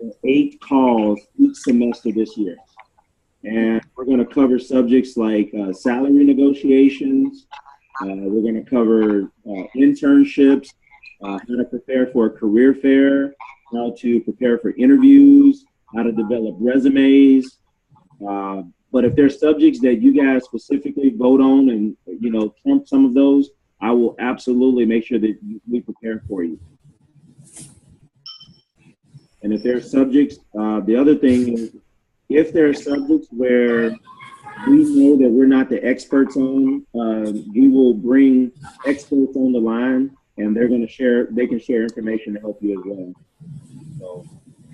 or 8 calls each semester this year. And we're going to cover subjects like salary negotiations. We're going to cover internships, how to prepare for a career fair, how to prepare for interviews, how to develop resumes. But if there's subjects that you guys specifically vote on and, trump some of those, I will absolutely make sure that we prepare for you. And if there are subjects, the other thing is, if there are subjects where we know that we're not the experts on, we will bring experts on the line, and they can share information to help you as well. So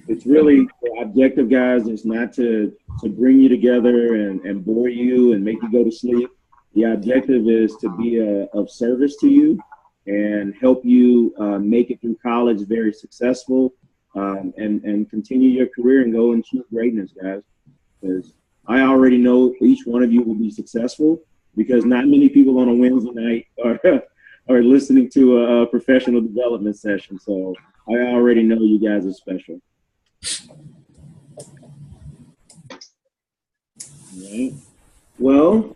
it's really, the objective, guys, is not to bring you together and bore you and make you go to sleep. The objective is to be of service to you and help you make it through college very successful and continue your career and go and achieve greatness, guys. Because I already know each one of you will be successful, because not many people on a Wednesday night are listening to a professional development session. So I already know you guys are special. All right. Well,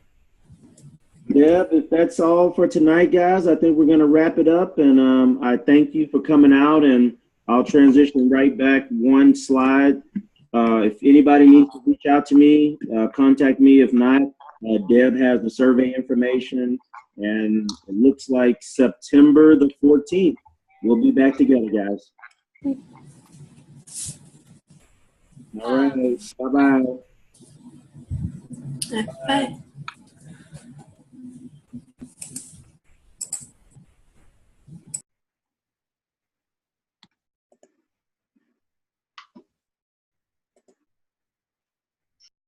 yeah, if that's all for tonight, guys, I think we're going to wrap it up. And I thank you for coming out, and I'll transition right back one slide. If anybody needs to reach out to me, contact me. If not, Deb has the survey information, and it looks like September the 14th. We'll be back together, guys. All right. Bye-bye. Bye.